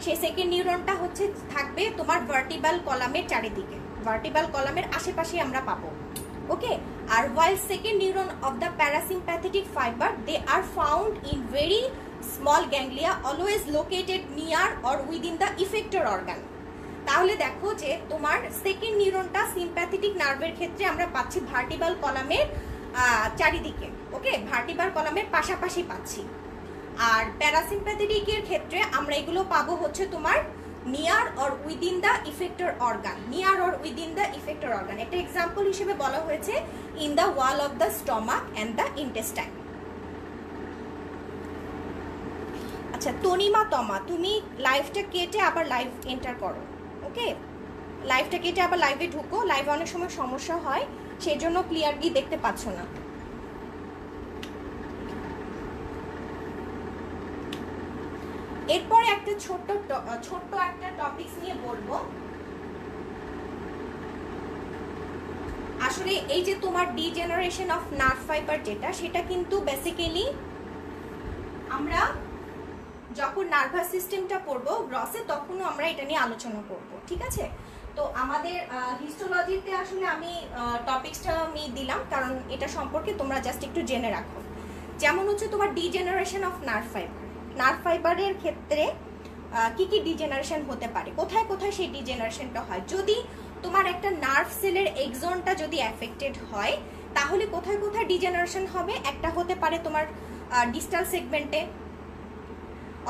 সেই সেকেন্ড নিউরনটা হচ্ছে থাকবে তোমার ভার্টিব্রাল কলামের চারিদিকে। ভার্টিব্রাল কলামের আশেপাশে আমরা পাবো। ওকে, আর while second neuron of the parasympathetic fiber, they are found in very small ganglia always located near or within the effector organ। তাহলে দেখো যে তোমার সেকেন্ড নিউরনটা সিম্প্যাথেটিক নার্ভের ক্ষেত্রে আমরা পাচ্ছি ভার্টিব্রাল কলামের চারিদিকে। ওকে, ভার্টিব্রাল কলামের পাশাপাশি পাচ্ছি। আর প্যারাসিম্প্যাথেটিকের ক্ষেত্রে আমরা এগুলো পাবো হচ্ছে তোমার near or within the effector organ, near or within the effector organ. একটা এক্সাম্পল হিসেবে বলা হয়েছে in the wall of the stomach and the intestine. আচ্ছা, তনিমা তমা, তুমি লাইভটা কেটে আবার লাইভ এন্টার করো। ওকে, লাইভটা কেটে আবার লাইভে ঢুকো, লাইভে অনেক সময় সমস্যা হয়, সেই জন্য ক্লিয়ারলি দেখতে পাচ্ছ না। এরপরে একটা ছোট্ট একটা টপিকস নিয়ে বলবো। আসলে এই যে তোমার ডিজেনারেশন অফ নার্ভ ফাইবার যেটা, সেটা কিন্তু বেসিক্যালি আমরা যখন নার্ভাস সিস্টেমটা পড়বো গ্রসে তখনও আমরা এটা নিয়ে আলোচনা করব, ঠিক আছে? তো আমাদের হিস্টোলজিতে আসলে আমি টপিকসটা আমি দিলাম কারণ এটা সম্পর্কে তোমরা জাস্ট একটু জেনে রাখো। যেমন হচ্ছে তোমার degeneration of nerve fibre, nerve ফাইবারের ক্ষেত্রে কি কি ডিজেনারেশন হতে পারে, কোথায় কোথায় সেই ডিজেনারেশনটা হয়। যদি তোমার একটা নার্ভ সেলের এক্সনটা যদি অ্যাফেক্টেড হয় তাহলে কোথায় কোথায় ডিজেনারেশন হবে, একটা হতে পারে তোমার ডিস্টাল সেগমেন্টে,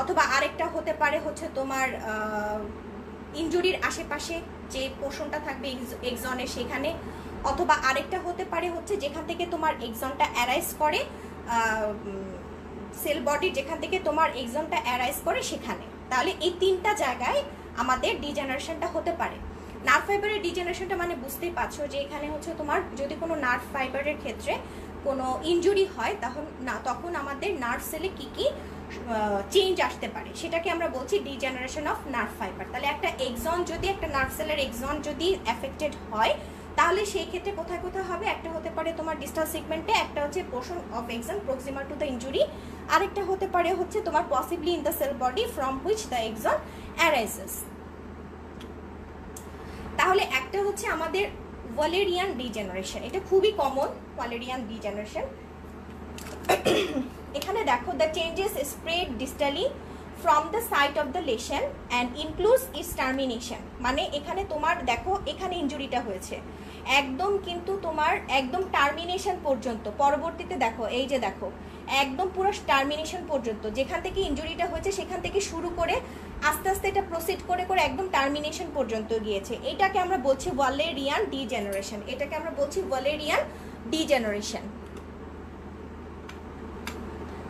অথবা আরেকটা হতে পারে হচ্ছে তোমার ইনজুরির আশেপাশে যে পোর্শনটা থাকবে এক্সনের সেখানে, অথবা আরেকটা হতে পারে হচ্ছে যেখান থেকে তোমার এক্সনটা অ্যারাইজ করে, সেল বডির যেখান থেকে তোমার এক্সনটা অ্যারাইজ করে সেখানে। তাহলে এই তিনটা জায়গায় আমাদের ডিজেনারেশনটা হতে পারে। নার্ভ ফাইবারের ডিজেনারেশনটা মানে বুঝতেই পারছো যে এখানে হচ্ছে তোমার যদি কোনো নার্ভ ফাইবারের ক্ষেত্রে কোনো ইনজুরি হয় তখন আমাদের নার্ভ সেলে কি কি চেঞ্জ আসতে পারে সেটাকে আমরা বলছি ডিজেনারেশন অফ নার্ভ ফাইবার। তাহলে একটা এক্সন যদি একটা নার্ভ সেলের এক্সন যদি অ্যাফেক্টেড হয় তাহলে সেই ক্ষেত্রে কোথায় কোথায় হবে, একটা হতে পারে তোমার ডিস্টাল সেগমেন্টে, একটা হচ্ছে portion of axon proximal to the injury, আরেকটা হতে পারে হচ্ছে তোমার possibly in the cell body from which the axon arises. তাহলে একটা হচ্ছে আমাদের ওয়ালেরিয়ান ডিজেনারেশন, এটা খুবই কমন ওয়ালেরিয়ান ডিজেনারেশন। এখানে দেখো the changes spread distally from the site of the lesion and includes its termination. মানে এখানে তোমার দেখো এখানে ইনজুরিটা হয়েছে একদম, কিন্তু তোমার একদম টার্মিনেশন পর্যন্ত, পরবর্তীতে দেখো এই যে দেখো একদম পুরো টার্মিনেশন পর্যন্ত, যেখান থেকে ইনজুরিটা হয়েছে সেখান থেকে শুরু করে আস্তে আস্তে এটা প্রসিড করে করে একদম টার্মিনেশন পর্যন্ত গিয়েছে। এটাকে আমরা বলছি ওয়ালেরিয়ান ডিজেনারেশন, এটাকে আমরা বলছি ওয়ালেরিয়ান ডিজেনারেশন।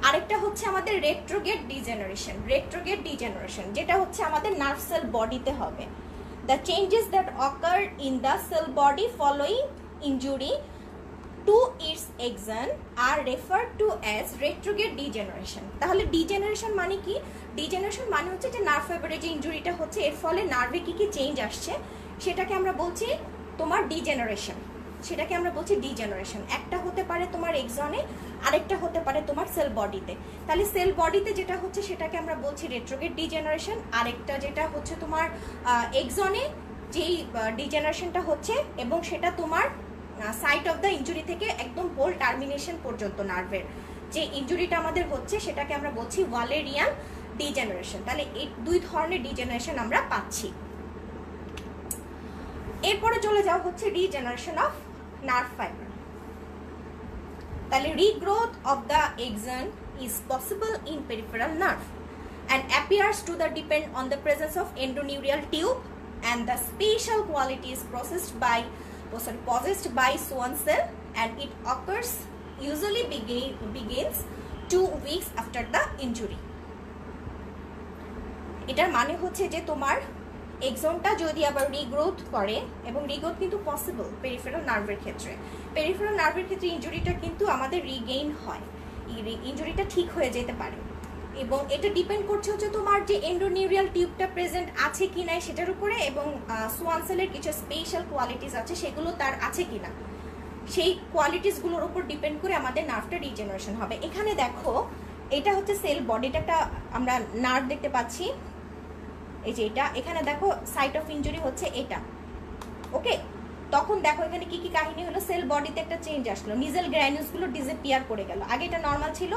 আরেকটা হচ্ছে আমাদের রেট্রোগেড ডিজেনারেশন, রেট্রোগেড ডিজেনারেশন যেটা হচ্ছে আমাদের নার্ভ সেল বডিতে হবে। The changes that occur in the cell body following injury to its axon are refer to as retrograde degeneration. তাহলে ডিজেনারেশন মানে কি? ডিজেনারেশন মানে হচ্ছে যে নার্ভ ফাইবারে যে ইনজুরিটা হচ্ছে এর ফলে নার্ভে কি কি চেঞ্জ আসছে সেটাকে আমরা বলছি তোমার ডিজেনারেশন, সেটাকে আমরা বলছি ডিজেনারেশন। একটা হতে পারে তোমার এক্সনে, আরেকটা হতে পারে তোমার সেল বডিতে। তাহলে সেল বডিতে যেটা হচ্ছে সেটাকে আমরা বলছি রেট্রোগেড ডিজেনারেশন, আরেকটা যেটা হচ্ছে তোমার এক্সনে যেই ডিজেনারেশনটা হচ্ছে এবং সেটা তোমার সাইট অফ দ্য ইনজুরি থেকে একদম হোল টার্মিনেশন পর্যন্ত নার্ভের যে ইনজুরিটা আমাদের হচ্ছে সেটাকে আমরা বলছি ওয়ালেরিয়ান ডিজেনারেশন। তাহলে এই দুই ধরনের ডিজেনারেশন আমরা পাচ্ছি। এরপরে চলে যাওয়া হচ্ছে রিজেনারেশন অফ নার্ভ ফাইবার। তাহলে regrowth of the axon is possible in peripheral nerve and appears to the depend on the presence of endoneurial tube and the spatial quality is possessed by Schwann cell and it occurs usually begins 2 weeks after the injury. এটার মানে হচ্ছে যে তোমার এক্সনটা যদি আবার regrowth করে, এবং regrowth কিন্তু পসিবল পেরিফেরাল নার্ভের ক্ষেত্রে, পেরিফেরাল নার্ভের ক্ষেত্রে ইনজুরিটা কিন্তু আমাদের রিগেইন হয়, ইনজুরিটা ঠিক হয়ে যেতে পারে, এবং এটা ডিপেন্ড করছে হচ্ছে তোমার যে এন্ডোনিউরিয়াল টিউবটা প্রেজেন্ট আছে কি না সেটার উপরে, এবং সোয়ান সেলের কিছু স্পেশাল কোয়ালিটিস আছে সেগুলো তার আছে কি না, সেই কোয়ালিটিসগুলোর উপর ডিপেন্ড করে আমাদের নার্ভটা রিজেনারেশন হবে। এখানে দেখো এটা হচ্ছে সেল বডিটা, একটা আমরা নার্ভ দেখতে পাচ্ছি, এই যে এটা, এখানে দেখো সাইট অফ ইনজুরি হচ্ছে এটা, ওকে। তখন দেখো এখানে কি কি কাহিনী হলো, সেল বডিতে একটা চেঞ্জ আসলো, নিজেল গ্র্যানিউলসগুলো ডিসঅ্যাপিয়ার করে গেল। আগে এটা নর্মাল ছিল,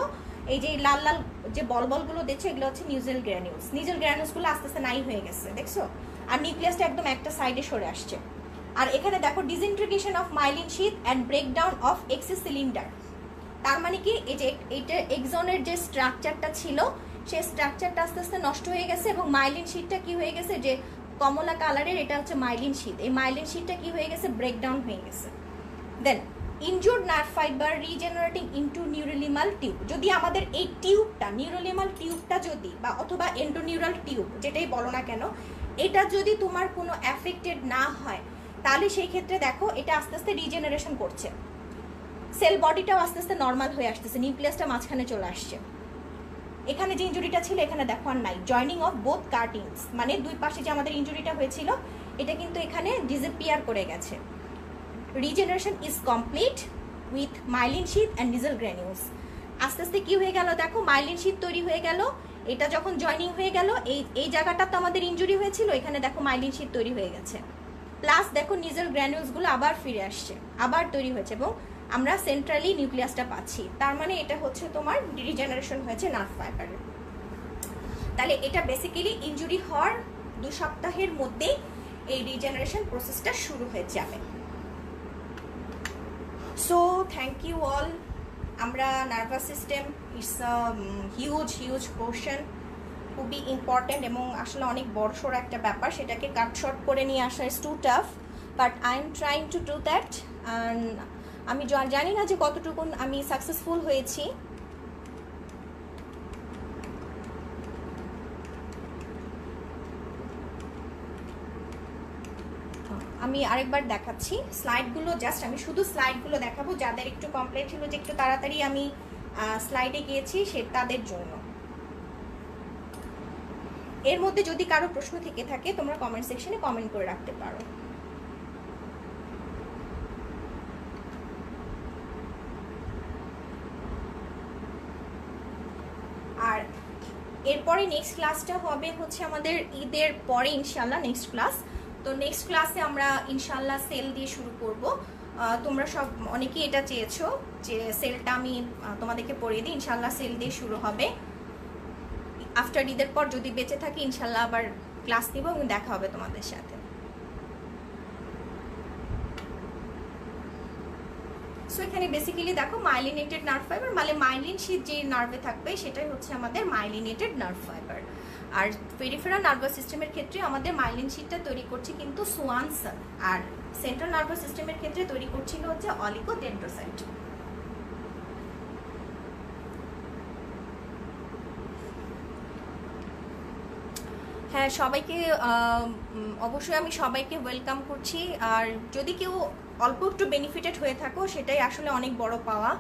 এই যে লাল লাল যে বলগুলো দেখছো এগুলো হচ্ছে নিউজেল গ্র্যানিউলস। নিউজেল গ্র্যানিউলসগুলো আস্তে আস্তে নাই হয়ে গেছে, দেখছো? আর নিউক্লিয়াসটা একদম একটা সাইডে সরে আসছে। আর এখানে দেখো disintegration of myelin sheath and breakdown of axis cylinder. তার মানে কি, এই যে এইটা এক্সনের যে স্ট্রাকচারটা ছিল সেই স্ট্রাকচারটা আস্তে আস্তে নষ্ট হয়ে গেছে, এবং মাইলিন শীথটা কি হয়ে গেছে, যে কমলা কালারের এটা হচ্ছে মাইলিন শীথ, এই মাইলিন শীথটা কি হয়ে গেছে, ব্রেকডাউন হয়ে গেছে। Then injured nerve fibre regenerating into neurilemmal tube. যদি আমাদের এই টিউবটা, নিউরোলিমাল টিউবটা যদি, বা অথবা এন্ডোনিউরাল টিউব যেটাই বলো না কেন, এটা যদি তোমার কোনো অ্যাফেক্টেড না হয়, তাহলে সেই ক্ষেত্রে দেখো এটা আস্তে আস্তে রিজেনারেশন করছে, সেল বডিটাও আস্তে আস্তে নর্মাল হয়ে আসতেছে, নিউক্লিয়াসটা মাঝখানে চলে আসছে। এখানে যে ইনজুরিটা ছিল এখানে দেখো আর নাই, জয়নিং অফ বোথ কার্টিংস, মানে দুই পাশে যে আমাদের ইনজুরিটা হয়েছিল এটা কিন্তু এখানে ডিসঅ্যাপিয়ার করে গেছে। Regeneration is complete with myelin sheath and Nissl granules. আস্তে আস্তে কি হয়ে গেল দেখো, মাইলিন শীথ তৈরি হয়ে গেল, এটা যখন জয়নিং হয়ে গেল, এই জায়গাটা তো আমাদের ইনজুরি হয়েছিল, এখানে দেখো মাইলিন শীথ তৈরি হয়ে গেছে, প্লাস দেখো নিজেল গ্র্যানিউলসগুলো আবার ফিরে আসছে, আবার তৈরি হয়েছে, এবং আমরা সেন্ট্রালি নিউক্লিয়াসটা পাচ্ছি। তার মানে এটা হচ্ছে তোমার রিজেনারেশন হয়েছে নার্ভ ফাইবারের। তাহলে এটা বেসিক্যালি ইনজুরি হওয়ার 2 সপ্তাহের মধ্যেই এই রিজেনারেশন প্রসেসটা শুরু হয়ে যাবে। So thank you all. আমরা nervous system it's a huge portion, খুবই ইম্পর্টেন্ট এবং আসলে অনেক বড়সড় একটা ব্যাপার, সেটাকে কাট শর্ট করে নিয়ে আসা is too tough, but I am trying to do that. And আমি জানি না যে কতটুকু আমি সাকসেসফুল হয়েছি। আমি আরেকবার দেখাচ্ছি স্লাইডগুলো, জাস্ট আমি শুধু স্লাইডগুলো দেখাবো, যাদের একটু কমপ্লেন ছিল যে একটু তাড়াতাড়ি আমি স্লাইডে গিয়েছি সে তাদের জন্য। এর মধ্যে যদি কারো প্রশ্ন থেকে থাকে তোমরা কমেন্ট সেকশনে কমেন্ট করে রাখতে পারো। আর এরপরে নেক্সট ক্লাসটা হবে হচ্ছে আমাদের ঈদের পরে ইনশাল্লাহ নেক্সট ক্লাস। তো নেক্সট ক্লাসে আমরা ইনশাল্লাহ সেল দিয়ে শুরু করব। তোমরা সব অনেকেই এটা চেয়েছো যে সেলটা আমি তোমাদেরকে পড়িয়ে দিই। ইনশাল্লাহ সেল দিয়ে শুরু হবে। আফটার ঈদের পর যদি বেঁচে থাকি ইনশাল্লাহ আবার ক্লাস নিব এবং দেখা হবে তোমাদের সাথে। সো এখানে বেসিক্যালি দেখো মাইলিনেটেড নার্ভ ফাইবার, মানে মাইলিন শীথ যে নার্ভে থাকবে সেটাই হচ্ছে আমাদের মাইলিনেটেড নার্ভ ফাইবার। আর পেরিফেরাল নার্ভাস সিস্টেমের ক্ষেত্রে আমাদের মাইলিন শীথটা তৈরি করছে কিন্তু সোয়ান সেল, আর সেন্ট্রাল নার্ভাস সিস্টেমের ক্ষেত্রে তৈরি করছিল হচ্ছে অলিগোডেন্ড্রোসাইট। হ্যাঁ, সবাইকে অবশ্যই আমি সবাইকে ওয়েলকাম করছি। আর যদি কেউ অল্প একটু বেনিফিটেড হয়ে থাকো সেটাই আসলে অনেক বড় পাওয়া।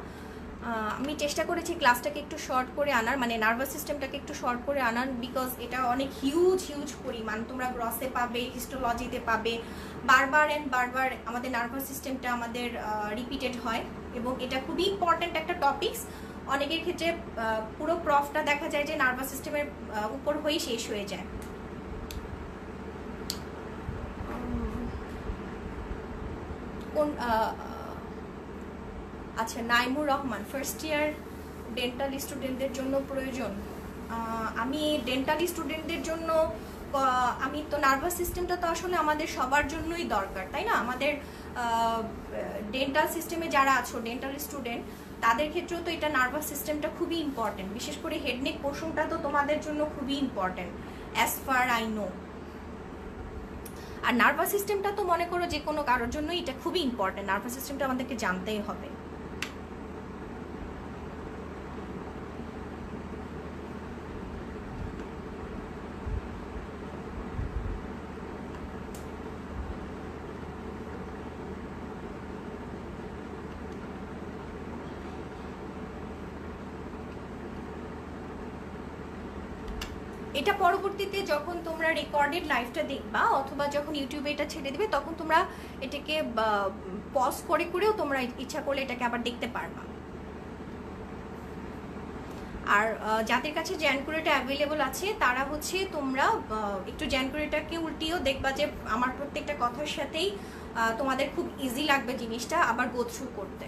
আমি চেষ্টা করেছি ক্লাসটাকে একটু শর্ট করে আনার, মানে নার্ভাস সিস্টেমটাকে একটু শর্ট করে আনার, বিকজ এটা অনেক হিউজ পরিমাণ। তোমরা গ্রসে পাবে, হিস্টোলজিতে পাবে, বারবার আমাদের নার্ভাস সিস্টেমটা আমাদের রিপিটেড হয় এবং এটা খুবই ইম্পর্ট্যান্ট একটা টপিকস। অনেকের ক্ষেত্রে পুরো প্রফটা দেখা যায় যে নার্ভাস সিস্টেমের উপর হয়েই শেষ হয়ে যায়। কোন আচ্ছা, Naimur Rahman, first year dental স্টুডেন্টদের জন্য প্রয়োজন। আমি ডেন্টাল স্টুডেন্টদের জন্য, আমি তো নার্ভাস সিস্টেমটা তো আসলে আমাদের সবার জন্যই দরকার, তাই না? আমাদের ডেন্টাল সিস্টেমে যারা আছো ডেন্টাল স্টুডেন্ট তাদের ক্ষেত্রেও তো এটা নার্ভাস সিস্টেমটা খুবই ইম্পর্টেন্ট, বিশেষ করে হেডনেক পোর্শনটা তো তোমাদের জন্য খুবই important as far as I. Know nervous সিস্টেমটা তো মনে করো যে কোনো কারোর জন্যই এটা খুবই ইম্পর্টেন্ট, নার্ভাস সিস্টেমটা আমাদেরকে জানতেই হবে। এটা পরবর্তীতে যখন তোমরা রেকর্ডেড লাইভটা দেখবা অথবা যখন ইউটিউবে এটা ছেড়ে দিবে তখন তোমরা এটাকে পজ করে করেও তোমরা ইচ্ছা করলে এটাকে আবার দেখতে পারবা। আর যাদের কাছে জ্যানকুরেটা অ্যাভেলেবল আছে তারা হচ্ছে তোমরা একটু জ্যানকুরেটাকে উল্টিয়েও দেখবা যে আমার প্রত্যেকটা কথার সাথেই তোমাদের খুব ইজি লাগবে জিনিসটা আবার গো থ্রু করতে।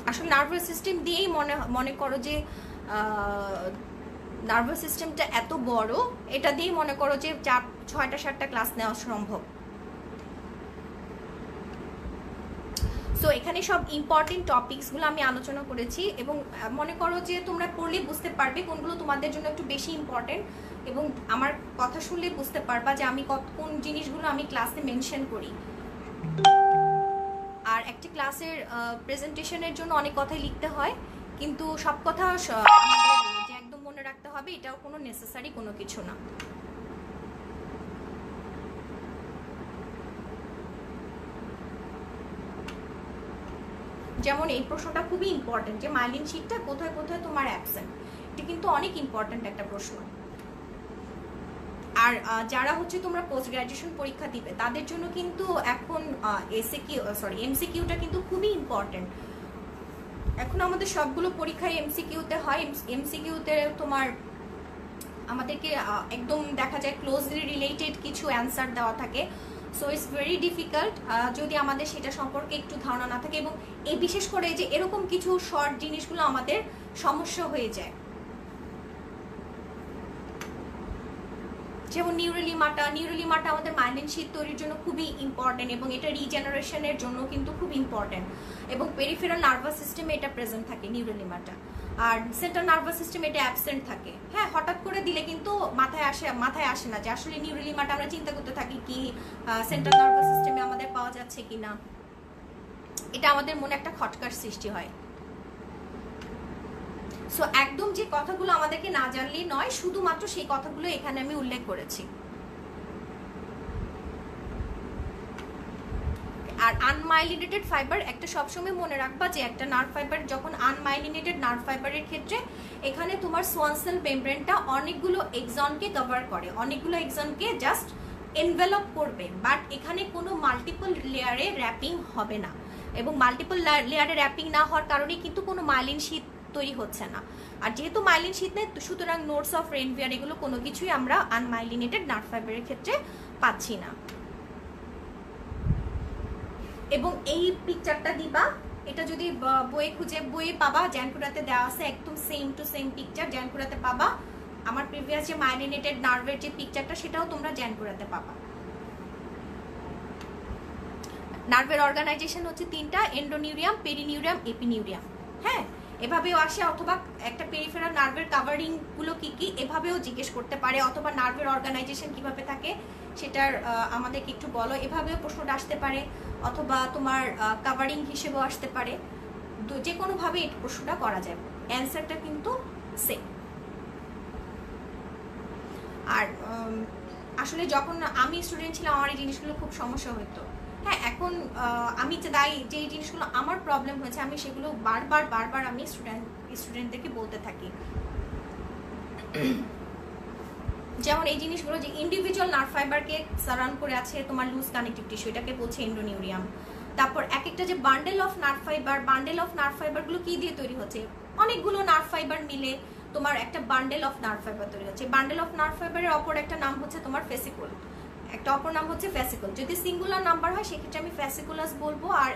আসলে নার্ভাস সিস্টেম দিয়েই মনে করো যে নার্ভাস সিস্টেমটা এত বড়, এটা দিয়েই মনে করো যে 6টা-7টা ক্লাস নেওয়া সম্ভব। সো এখানে সব ইম্পর্টেন্ট টপিকসগুলো আমি আলোচনা করেছি এবং মনে করো যে তোমরা পড়লে বুঝতে পারবে কোনগুলো তোমাদের জন্য একটু বেশি ইম্পর্টেন্ট, এবং আমার কথা শুনলে বুঝতে পারবা যে আমি কোন জিনিসগুলো আমি ক্লাসে মেনশন করি। আর একটা ক্লাসের প্রেজেন্টেশনের জন্য অনেক কথাই লিখতে হয়, কিন্তু সব কথা আমাদের যে একদম মনে রাখতে হবে এটাও কোনো নেসেসারি কোনো কিছু না। যেমন এই প্রশ্নটা খুবই ইম্পর্টেন্ট যে মাইলিন শিটটা কোথায় কোথায় তোমার অ্যাবসেন্ট, এটা কিন্তু অনেক ইম্পর্টেন্ট একটা প্রশ্ন। আর যারা হচ্ছে তোমরা পোস্ট গ্রাজুয়েশন পরীক্ষা দিবে তাদের জন্য কিন্তু এখন এমসিকিউটা কিন্তু খুবই ইম্পর্টেন্ট। এখন আমাদের সবগুলো পরীক্ষায় এমসিকিউতে হয়, এমসিকিউতে তোমার আমাদেরকে একদম দেখা যায় ক্লোজলি রিলেটেড কিছু অ্যান্সার দেওয়া থাকে। সো ইটস ভেরি ডিফিকাল্ট যদি আমাদের সেটা সম্পর্কে একটু ধারণা না থাকে, এবং এই বিশেষ করে যে এরকম কিছু শর্ট জিনিসগুলো আমাদের সমস্যা হয়ে যায়। যেমন নিউরোলিমাটা আমাদের মাইলিন শীট তৈরির জন্য খুবই ইম্পর্টেন্ট এবং এটা রিজেনারেশনের জন্য কিন্তু খুব ইম্পর্টেন্ট, এবং পেরিফেরাল নার্ভাস সিস্টেমে এটা প্রেজেন্ট থাকে নিউরোলিমাটা। আর সেন্ট্রাল নার্ভাস সিস্টেম এটা অ্যাবসেন্ট থাকে। হ্যাঁ, হঠাৎ করে দিলে কিন্তু মাথায় আসে না যে আসলে নিউরোলিমাটা আমরা চিন্তা করতে থাকি কি সেন্ট্রাল নার্ভাস সিস্টেমে আমাদের পাওয়া যাচ্ছে কিনা, এটা আমাদের মনে একটা খটকার সৃষ্টি হয়। সো একদম যে কথাগুলো আমাদেরকে না জানলেই নয়, শুধুমাত্র সেই কথাগুলো এখানে আমি উল্লেখ করেছি। আর আনমাইলিনেটেড ফাইবার একটা সবসময় মনে রাখবা যে একটা নার্ভ ফাইবার যখন আনমাইলিনেটেড নার্ভ ফাইবারের ক্ষেত্রে এখানে তোমার সোয়ান সেল মেমব্রেনটা অনেকগুলো এক্সনকে কভার করে, অনেকগুলো এক্সনকে জাস্ট এনভেলপ করবে, বাট এখানে কোনো মাল্টিপল লেয়ারে র্যাপিং হবে না, এবং মাল্টিপল লেয়ারে র্যাপিং না হওয়ার কারণে কিন্তু কোনো মাইলিন শীট তৈরি হচ্ছে না। আর যেহেতু মাইলিন শীট নেই, সুতরাং নোটস অফ রেনভিয়ার এগুলো কোনো কিছুই আমরা আনমাইলিনেটেড নার্ভ ফাইবারের ক্ষেত্রে পাচ্ছি না। এবং এই পিকচারটা দিবা, এটা যদি বইয়ে পাবা, জ্যানকুরাতে দেওয়া আছে একদম সেম টু সেম পিকচার জ্যানকুরাতে পাবা। আমার প্রিভিয়াস যে মাইলিনেটেড নার্ভের যে পিকচারটা সেটাও তোমরা জ্যানকুরাতে পাবা। নার্ভের অর্গানাইজেশন হচ্ছে 3টা, এন্ডোনিউরিয়াম, পেরিনিউরিয়াম, এপিনিউরিয়াম। হ্যাঁ, এভাবেও আসে, অথবা একটা পেরিফেরাল নার্ভের কাভারিং গুলো কি এভাবেও জিজ্ঞেস করতে পারে, অথবা নার্ভের অর্গানাইজেশন কিভাবে থাকে সেটার আমাদেরকে একটু বলো, এভাবেও প্রশ্নটা আসতে পারে, অথবা তোমার কাভারিং হিসেবেও আসতে পারে। যে কোনোভাবে এই প্রশ্নটা করা যাবে, অ্যান্সারটা কিন্তু সেম। আর আসলে যখন আমি স্টুডেন্ট ছিলাম আমার এই জিনিসগুলো খুব সমস্যা হতো। হ্যাঁ, এখন আমি যে জিনিসগুলো আমার প্রবলেম হয়েছে আমি সেগুলো বারবার আমি স্টুডেন্টদেরকে বলতে থাকি। যেমন এই জিনিসগুলো যে ইন্ডিভিজুয়াল নার্ভ ফাইবারকে সারাউন্ড করে আছে তোমার লুজ কানেকটিভ টিস্যু, এটাকে বলছে এন্ডোনিউরিয়াম। তারপর একটা যে বান্ডেল অফ নার্ভ ফাইবারগুলো কি দিয়ে তৈরি হচ্ছে, অনেকগুলো নার্ভ ফাইবার মিলে তোমার একটা বান্ডেল অফ নার্ভ ফাইবার তৈরি হচ্ছে। বান্ডেল অফ নার্ভ ফাইবারের অপর একটা নাম হচ্ছে তোমার ফেসিকল, একটা অপর নাম হচ্ছে ফ্যাসিকল। যদি সিঙ্গুলার নাম্বার হয় সেক্ষেত্রে আমি ফ্যাসিকুলাস বলবো, আর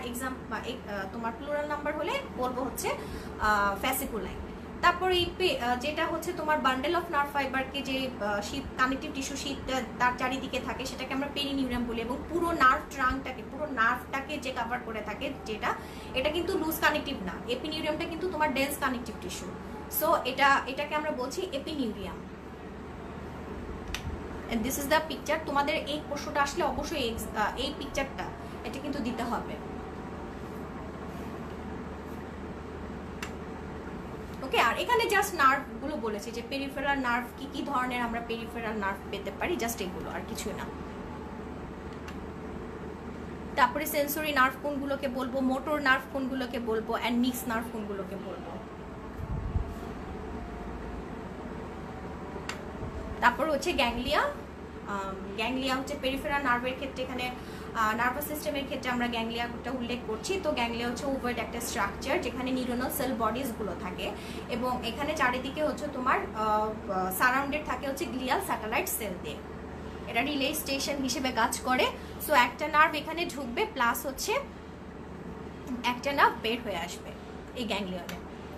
তোমার প্লুরাল নাম্বার হলে বলবো হচ্ছে ফ্যাসিকুলাই। তারপর এই যেটা হচ্ছে তোমার বান্ডেল অফ নার্ভ ফাইবারকে যে শীত কানেকটিভ টিস্যু শীত তার চারিদিকে থাকে সেটাকে আমরা পেরিনিউরিয়াম বলি, এবং পুরো নার্ভ ট্রাঙ্কটাকে পুরো নার্ভটাকে যে কভার করে থাকে এটা কিন্তু লুজ কানেকটিভ না। এপিনিউরিয়ামটা কিন্তু তোমার ডেন্স কানেকটিভ টিস্যু। সো এটাকে আমরা বলছি এপিনিউরিয়াম। and this is the picture। তোমাদের এই প্রশ্নটা আসলে অবশ্যই এই পিকচারটা এটা কিন্তু দিতে হবে। ওকে, আর এখানে জাস্ট নার্ভ গুলো বলেছে যে পেরিফেরাল নার্ভ কি ধরনের আমরা পেরিফেরাল নার্ভ পেতে পারি, জাস্ট এগুলো, আর কিছু না। তারপরে সেন্সরি নার্ভ কোনগুলোকে বলবো, মোটর নার্ভ কোনগুলোকে বলবো, এন্ড মিক্স নার্ভ কোনগুলোকে বলবো। তারপর হচ্ছে গ্যাংলিয়া হচ্ছে পেরিফেরাল নার্ভের ক্ষেত্রে এখানে নার্ভাস সিস্টেমের ক্ষেত্রে আমরা গ্যাংলিয়াটা উল্লেখ করছি। তো গ্যাংলিয়া হচ্ছে ওভার্ট একটা স্ট্রাকচার যেখানে নিউরনাল সেল বডিজগুলো থাকে এবং এখানে চারিদিকে হচ্ছে তোমার সারাউন্ডেড থাকে হচ্ছে গ্লিয়াল স্যাটেলাইট সেল দিয়ে। এটা রিলে স্টেশন হিসেবে কাজ করে। সো একটা নার্ভ এখানে ঢুকবে, প্লাস হচ্ছে একটা নার্ভ বের হয়ে আসবে এই গ্যাংলিয়নে।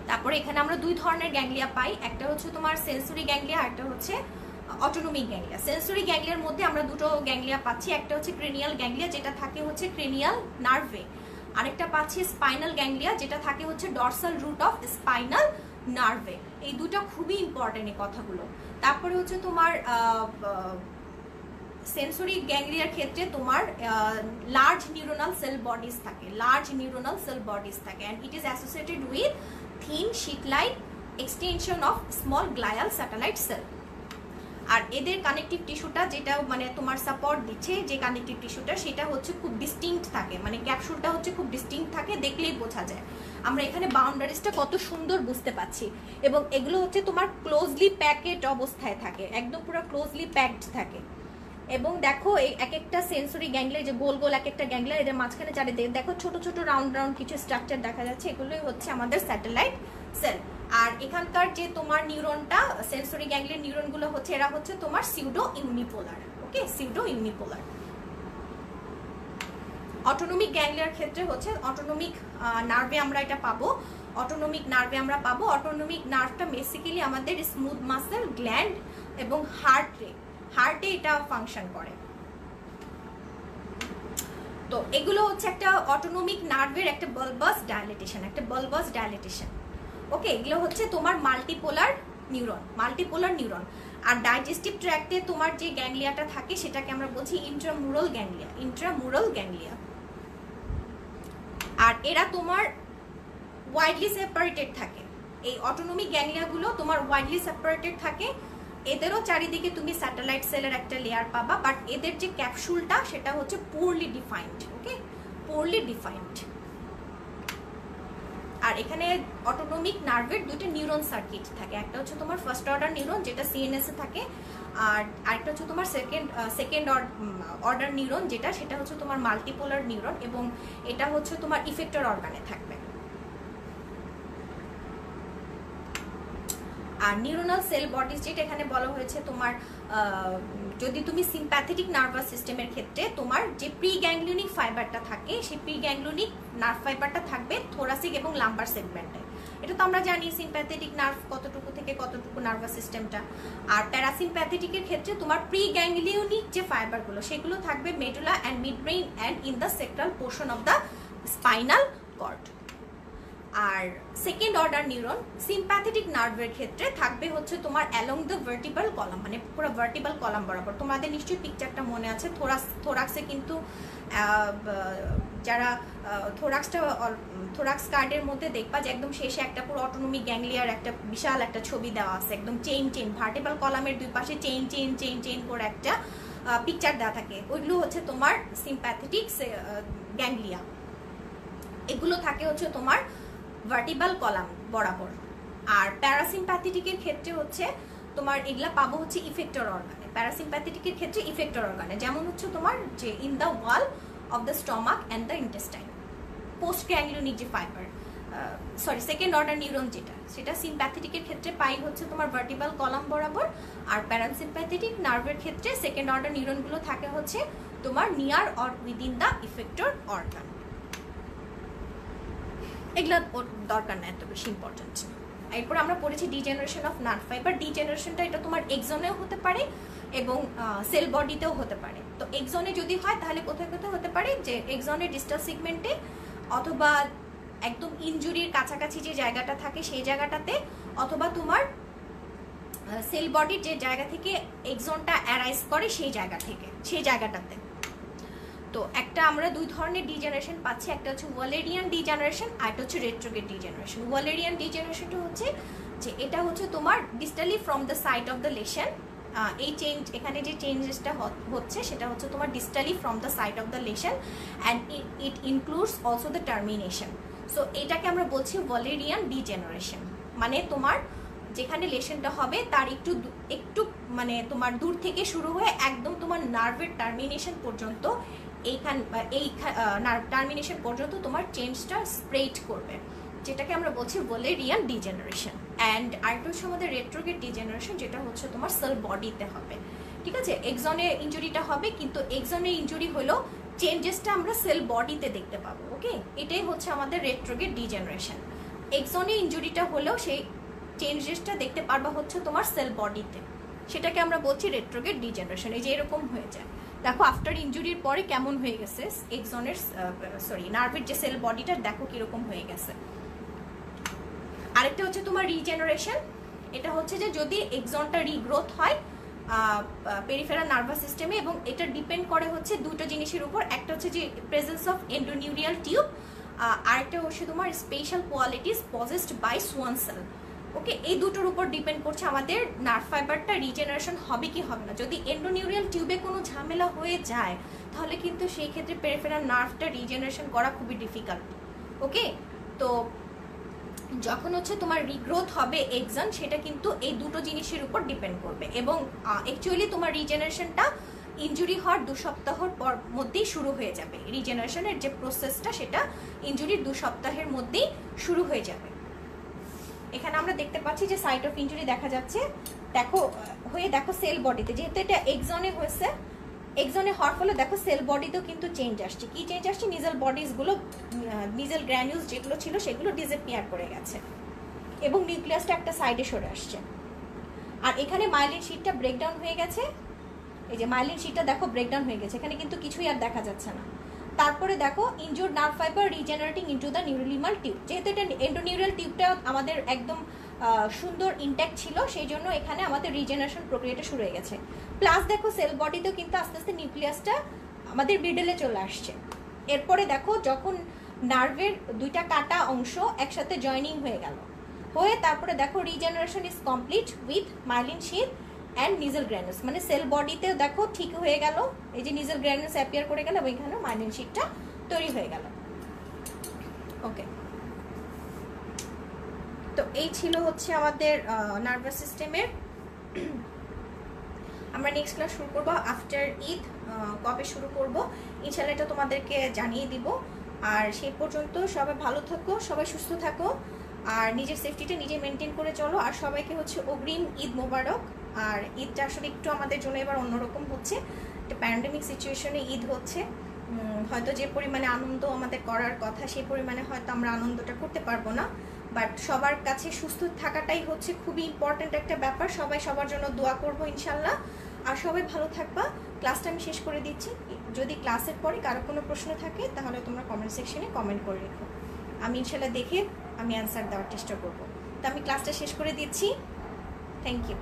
তারপরে এখানে আমরা দুই ধরনের গ্যাংলিয়া পাই, একটা হচ্ছে তোমার সেন্সরি গ্যাংলিয়া, একটা হচ্ছে অটোনমিক গ্যাংলিয়া। সেন্সরি গ্যাংলিয়ার মধ্যে আমরা দুটো গ্যাংলিয়া পাচ্ছি, একটা হচ্ছে ক্রেনিয়াল গ্যাংলিয়া যেটা থাকে হচ্ছে ক্রেনিয়াল নার্ভে, আরেকটা পাচ্ছি স্পাইনাল গ্যাংলিয়া যেটা থাকে হচ্ছে ডরসাল রুট অফ স্পাইনাল নার্ভে। এই দুটো খুবই ইম্পর্টেন্ট এই কথাগুলো। তারপরে হচ্ছে তোমার সেন্সরি গ্যাংলিয়ার ক্ষেত্রে তোমার লার্জ নিউরনাল সেল বডিজ থাকে, লার্জ নিউরনাল সেল বডিজ থাকে, and it is associated with thin sheet like extension of small glial satellite cell. আর এদের কানেকটিভ টিস্যুটা যেটা মানে তোমার সাপোর্ট দিচ্ছে, যে কানেকটিভ টিস্যুটা সেটা হচ্ছে খুব ডিস্টিংক্ট থাকে, মানে ক্যাপসুলটা হচ্ছে খুব ডিস্টিংক্ট থাকে, দেখলেই বোঝা যায়। আমরা এখানে বাউন্ডারিজটা কত সুন্দর বুঝতে পাচ্ছি, এবং এগুলো হচ্ছে তোমার ক্লোজলি প্যাকেট অবস্থায় থাকে, একদম পুরো ক্লোজলি প্যাকড থাকে। এবং দেখো এই এক একটা সেন্সরি গ্যাংলিয়া, যে গোল গোল এক একটা গ্যাংলিয়া, এদের মাঝখানে চারিদিকে দেখো ছোট ছোট রাউন্ড রাউন্ড কিছু স্ট্রাকচার দেখা যাচ্ছে, এগুলোই হচ্ছে আমাদের স্যাটেলাইট সেল। আর এখানকার যে তোমার নিউরনটা, সেন্সরি গ্যাংলিয়ার নিউরনগুলো হচ্ছে, এরা হচ্ছে তোমার সিউডো ইউনিপোলার। ওকে, সিউডো ইউনিপোলার। অটোনমিক গ্যাংলিয়ার ক্ষেত্রে হচ্ছে অটোনমিক নার্ভে আমরা এটা পাবো, অটোনমিক নার্ভে আমরা পাবো। অটোনমিক নার্ভটা বেসিক্যালি আমাদের স্মুথ মাসেল গ্ল্যান্ড এবং হার্টে এটা ফাংশন করে। তো এগুলো হচ্ছে একটা অটোনমিক নার্ভের একটা বাল্বাস ডায়ালিটেশন, ওকে। এগুলো হচ্ছে তোমার মাল্টিপোলার নিউরন। আর ডাইজেস্টিভ ট্র্যাক্টে তোমার যে গ্যাংলিয়াটা থাকে সেটাকে আমরা বলছি ইন্ট্রামুরাল গ্যাংলিয়া। আর এরা তোমার ওয়াইডলি সেপারেটেড থাকে, এই অটোনমিক গ্যাংলিয়াগুলো তোমার ওয়াইডলি সেপারেটেড থাকে। এদেরও চারিদিকে তুমি স্যাটেলাইট সেলের একটা লেয়ার পাবা, বাট এদের যে ক্যাপসুলটা সেটা হচ্ছে পোরলি ডিফাইন্ড, ওকে, পোরলি ডিফাইন্ড। আর এখানে অটোনমিক নার্ভের দুটো নিউরন সার্কিট থাকে, একটা হচ্ছে তোমার ফার্স্ট অর্ডার নিউরন যেটা সিএনএস এ থাকে, আর আরেকটা হচ্ছে তোমার সেকেন্ড অর্ডার নিউরন যেটা, সেটা হচ্ছে তোমার মাল্টিপোলার নিউরন, এবং এটা হচ্ছে তোমার ইফেক্টর অর্গানে থাকবে। আর নিউরনাল সেল বডিজ যেটা এখানে বলা হয়েছে তোমার, যদি তুমি সিম্প্যাথেটিক নার্ভাস সিস্টেমের ক্ষেত্রে তোমার যে প্রি গ্যাংলিয়নিক ফাইবারটা থাকে, সেই প্রি গ্যাংলিয়নিক নার্ভ ফাইবারটা থাকবে থোরাসিক এবং লাম্বার সেগমেন্টে। এটা তো আমরা জানি সিম্প্যাথেটিক নার্ভ কতটুকু থেকে কতটুকু নার্ভাস সিস্টেমটা। আর প্যারাসিম্প্যাথেটিকের ক্ষেত্রে তোমার প্রি গ্যাংলিয়নিক যে ফাইবারগুলো সেগুলো থাকবে medulla and mid brain and in the sacral portion of the spinal cord. আর সেকেন্ড অর্ডার নিউরন সিম্প্যাথেটিক নার্ভের ক্ষেত্রে থাকবে হচ্ছে তোমার অ্যালং দ্য ভার্টিব্রাল কলাম, মানে পুরো ভার্টিব্রাল কলাম বরাবর। তোমাদের নিশ্চয়ই পিকচারটা মনে আছে, থোরাক্সে কিন্তু যারা থোরাক্স কার্ডের মধ্যে দেখবা যে একদম শেষে একটা পুরো অটোনমিক গ্যাংলিয়ার একটা বিশাল একটা ছবি দেওয়া আছে, একদম চেইন ভার্টিব্রাল কলামের দুই পাশে চেইন করে একটা পিকচার দেওয়া থাকে, ওইগুলো হচ্ছে তোমার সিম্প্যাথেটিক গ্যাংলিয়া। এগুলো থাকে হচ্ছে তোমার ভার্টিব্রাল কলাম বরাবর। আর প্যারাসিম্প্যাথেটিকের ক্ষেত্রে হচ্ছে তোমার এগুলা পাবো হচ্ছে ইফেক্টর অর্গানে। প্যারাসিম্প্যাথেটিকের ক্ষেত্রে ইফেক্টর অর্গানে, যেমন হচ্ছে তোমার যে in the wall of the stomach and the intestine. Postganglionic যে ফাইবার, সেকেন্ড অর্ডার নিউরন যেটা, সেটা সিম্প্যাথেটিকের ক্ষেত্রে পাই হচ্ছে তোমার ভার্টিব্রাল কলাম বরাবর। আর প্যারাসিম্প্যাথেটিক নার্ভের ক্ষেত্রে সেকেন্ড অর্ডার নিউরনগুলো থাকে হচ্ছে তোমার near or within the effector organ. এগুলো দরকার না, এত বেশি ইম্পর্টেন্ট। এরপর আমরা পড়েছি ডিজেনারেশন অফ নার্ভ ফাইবার। ডিজেনারেশনটা এটা তোমার এক্সনেও হতে পারে এবং সেল বডিতেও হতে পারে। তো এক্সনে যদি হয় তাহলে কোথায় কোথায় হতে পারে, যে এক্সনের ডিস্টাল সেগমেন্টে, অথবা একদম ইনজুরির কাছাকাছি যে জায়গাটা থাকে সেই জায়গাটাতে, অথবা তোমার সেল বডির যে জায়গা থেকে এক্সনটা অ্যারাইজ করে সেই জায়গাটাতে। তো একটা আমরা দুই ধরনের ডিজেনারেশন পাচ্ছি, একটা হচ্ছে ওয়ালেরিয়ান ডিজেনারেশন আর একটা হচ্ছে রেট্রোগ্রেড ডিজেনারেশন। ওয়ালেরিয়ান ডিজেনারেশনটা হচ্ছে যে এটা হচ্ছে তোমার distally from the site of the lesion. এই এখানে যে চেঞ্জেসটা হচ্ছে সেটা হচ্ছে তোমার distally from the site of the lesion and it includes also the termination. So এটাকে আমরা বলছি ওয়ালেরিয়ান ডিজেনারেশন, মানে তোমার যেখানে লেশনটা হবে তার একটু মানে তোমার দূর থেকে শুরু হয়ে একদম তোমার নার্ভের টার্মিনেশন পর্যন্ত এই নার্ভ টার্মিনেশন পর্যন্ত তোমার চেঞ্জটা স্প্রেড করবে, যেটাকে আমরা বলছি ভ্যালেরিয়ান ডিজেনারেশন। অ্যান্ড আরেকটা হচ্ছে আমাদের রেট্রোগ্রেড ডিজেনারেশন, যেটা হচ্ছে তোমার সেল বডিতে হবে, ঠিক আছে। এক্সনে ইনজুরিটা হবে, কিন্তু এক্সনের ইনজুরি হলো চেঞ্জেসটা আমরা সেল বডিতে দেখতে পাবো, ওকে। এটাই হচ্ছে আমাদের রেট্রোগ্রেড ডিজেনারেশন। এক্সনে ইনজুরিটা হলেও সেই চেঞ্জেসটা দেখতে পারবা হচ্ছে তোমার সেল বডিতে, সেটাকে আমরা বলছি রেট্রোগ্রেড ডিজেনারেশন। এই যে এরকম হয়ে যায়, দেখো আফটার ইনজুরির পরে কেমন হয়ে গেছে এক্সনের নার্ভের যে সেল বডিটা, দেখো কিরকম হয়ে গেছে। আরেকটা হচ্ছে তোমার রিজেনারেশন, এটা হচ্ছে যে যদি এক্সনটা রিগ্রোথ হয় পেরিফেরাল নার্ভাস সিস্টেমে, এবং এটা ডিপেন্ড করে হচ্ছে দুটো জিনিসের উপর। একটা হচ্ছে যে প্রেজেন্স অফ এন্ডোনিউরিয়াল টিউব, আরেকটা হচ্ছে তোমার special qualities possessed by Schwann cell, okay. এই দুটোর উপর ডিপেন্ড করছে আমাদের নার্ভ ফাইবারটা রিজেনারেশন হবে কি হবে না। যদি এন্ডোনিউরিয়াল টিউবে কোনো ঝামেলা হয়ে যায়, তাহলে কিন্তু সেই ক্ষেত্রে পেরিফেরাল নার্ভটা রিজেনারেশন করা খুবই ডিফিকাল্ট, ওকে। তো যখন হচ্ছে তোমার রিগ্রোথ হবে এক্সন, সেটা কিন্তু এই দুটো জিনিসের উপর ডিপেন্ড করবে। এবং অ্যাকচুয়ালি তোমার রিজেনারেশনটা ইনজুরি হওয়ার 2 সপ্তাহর পর মধ্যেই শুরু হয়ে যাবে। রিজেনারেশনের যে প্রসেসটা, সেটা ইনজুরির 2 সপ্তাহের মধ্যেই শুরু হয়ে যাবে। এখানে আমরা দেখতে পাচ্ছি যে সাইট অফ ইনজুরি দেখা যাচ্ছে, দেখো সেল বডিতে, যেহেতু এটা এক্সনে হয়েছে, এক্সনে হওয়ার ফলে দেখো সেল বডিতেও কিন্তু চেঞ্জ আসছে। কি চেঞ্জ আসছে? নিজেল বডিজগুলো, নিজেল গ্র্যানিউলস যেগুলো ছিল সেগুলো ডিসঅ্যাপিয়ার করে গেছে, এবং নিউক্লিয়াসটা একটা সাইডে সরে আসছে। আর এখানে মাইলিন শিটটা ব্রেকডাউন হয়ে গেছে, এই যে মাইলিন শিটটা দেখো ব্রেকডাউন হয়ে গেছে, এখানে কিন্তু কিছুই আর দেখা যাচ্ছে না। তারপরে দেখো injured nerve fibre regenerating into the neurilemmal tube, যেহেতু এটা এন্ডোনিউরাল টিউবটা আমাদের একদম সুন্দর ইনট্যাক্ট ছিল, সেই জন্য এখানে আমাদের রিজেনারেশন প্রক্রিয়াটা শুরু হয়ে গেছে। প্লাস দেখো সেল বডিতেও কিন্তু আস্তে আস্তে নিউক্লিয়াসটা আমাদের মিডলে চলে আসছে। এরপরে দেখো যখন নার্ভের 2টা কাটা অংশ একসাথে জয়েনিং হয়ে গেল, হয়ে তারপরে দেখো regeneration is complete with myelin sheath and Nissl granules, মানে সেল বডিতেও দেখো ঠিক হয়ে গেল, এই যে নিজেল গ্র্যানুলস অ্যাপিয়ার করে গেল, এবং এখানে মাইলিন শিটটা তৈরি হয়ে গেল, ওকে। তো এই ছিল হচ্ছে আমাদের নার্ভাস সিস্টেমের। আমরা নেক্সট ক্লাস শুরু করবো আফটার ঈদ। কবে শুরু করব ইনশাআল্লাহ এটা তোমাদেরকে জানিয়ে দিব। আর সেই পর্যন্ত সবাই ভালো থাকো, সবাই সুস্থ থাকো, আর নিজের সেফটিটা নিজে মেনটেন করে চলো। আর সবাইকে হচ্ছে অগ্রিম ঈদ মোবারক। আর ঈদটা আসলে একটু আমাদের জন্য এবার অন্যরকম হচ্ছে, একটা প্যান্ডেমিক সিচুয়েশনে ঈদ হচ্ছে। হয়তো যে পরিমাণে আনন্দ আমাদের করার কথা, সেই পরিমাণে হয়তো আমরা আনন্দটা করতে পারবো না, বাট সবার কাছে সুস্থ থাকাটাই হচ্ছে খুবই ইম্পর্ট্যান্ট একটা ব্যাপার। সবাই সবার জন্য দোয়া করবো ইনশাল্লাহ। আর সবাই ভালো থাকবা। ক্লাসটা আমি শেষ করে দিচ্ছি। যদি ক্লাসের পরে কারো কোনো প্রশ্ন থাকে তাহলে তোমরা কমেন্ট সেকশনে কমেন্ট করে রেখো, আমি ইনশাল্লাহ দেখে আমি অ্যান্সার দেওয়ার চেষ্টা করবো। তো আমি ক্লাসটা শেষ করে দিচ্ছি। Thank you.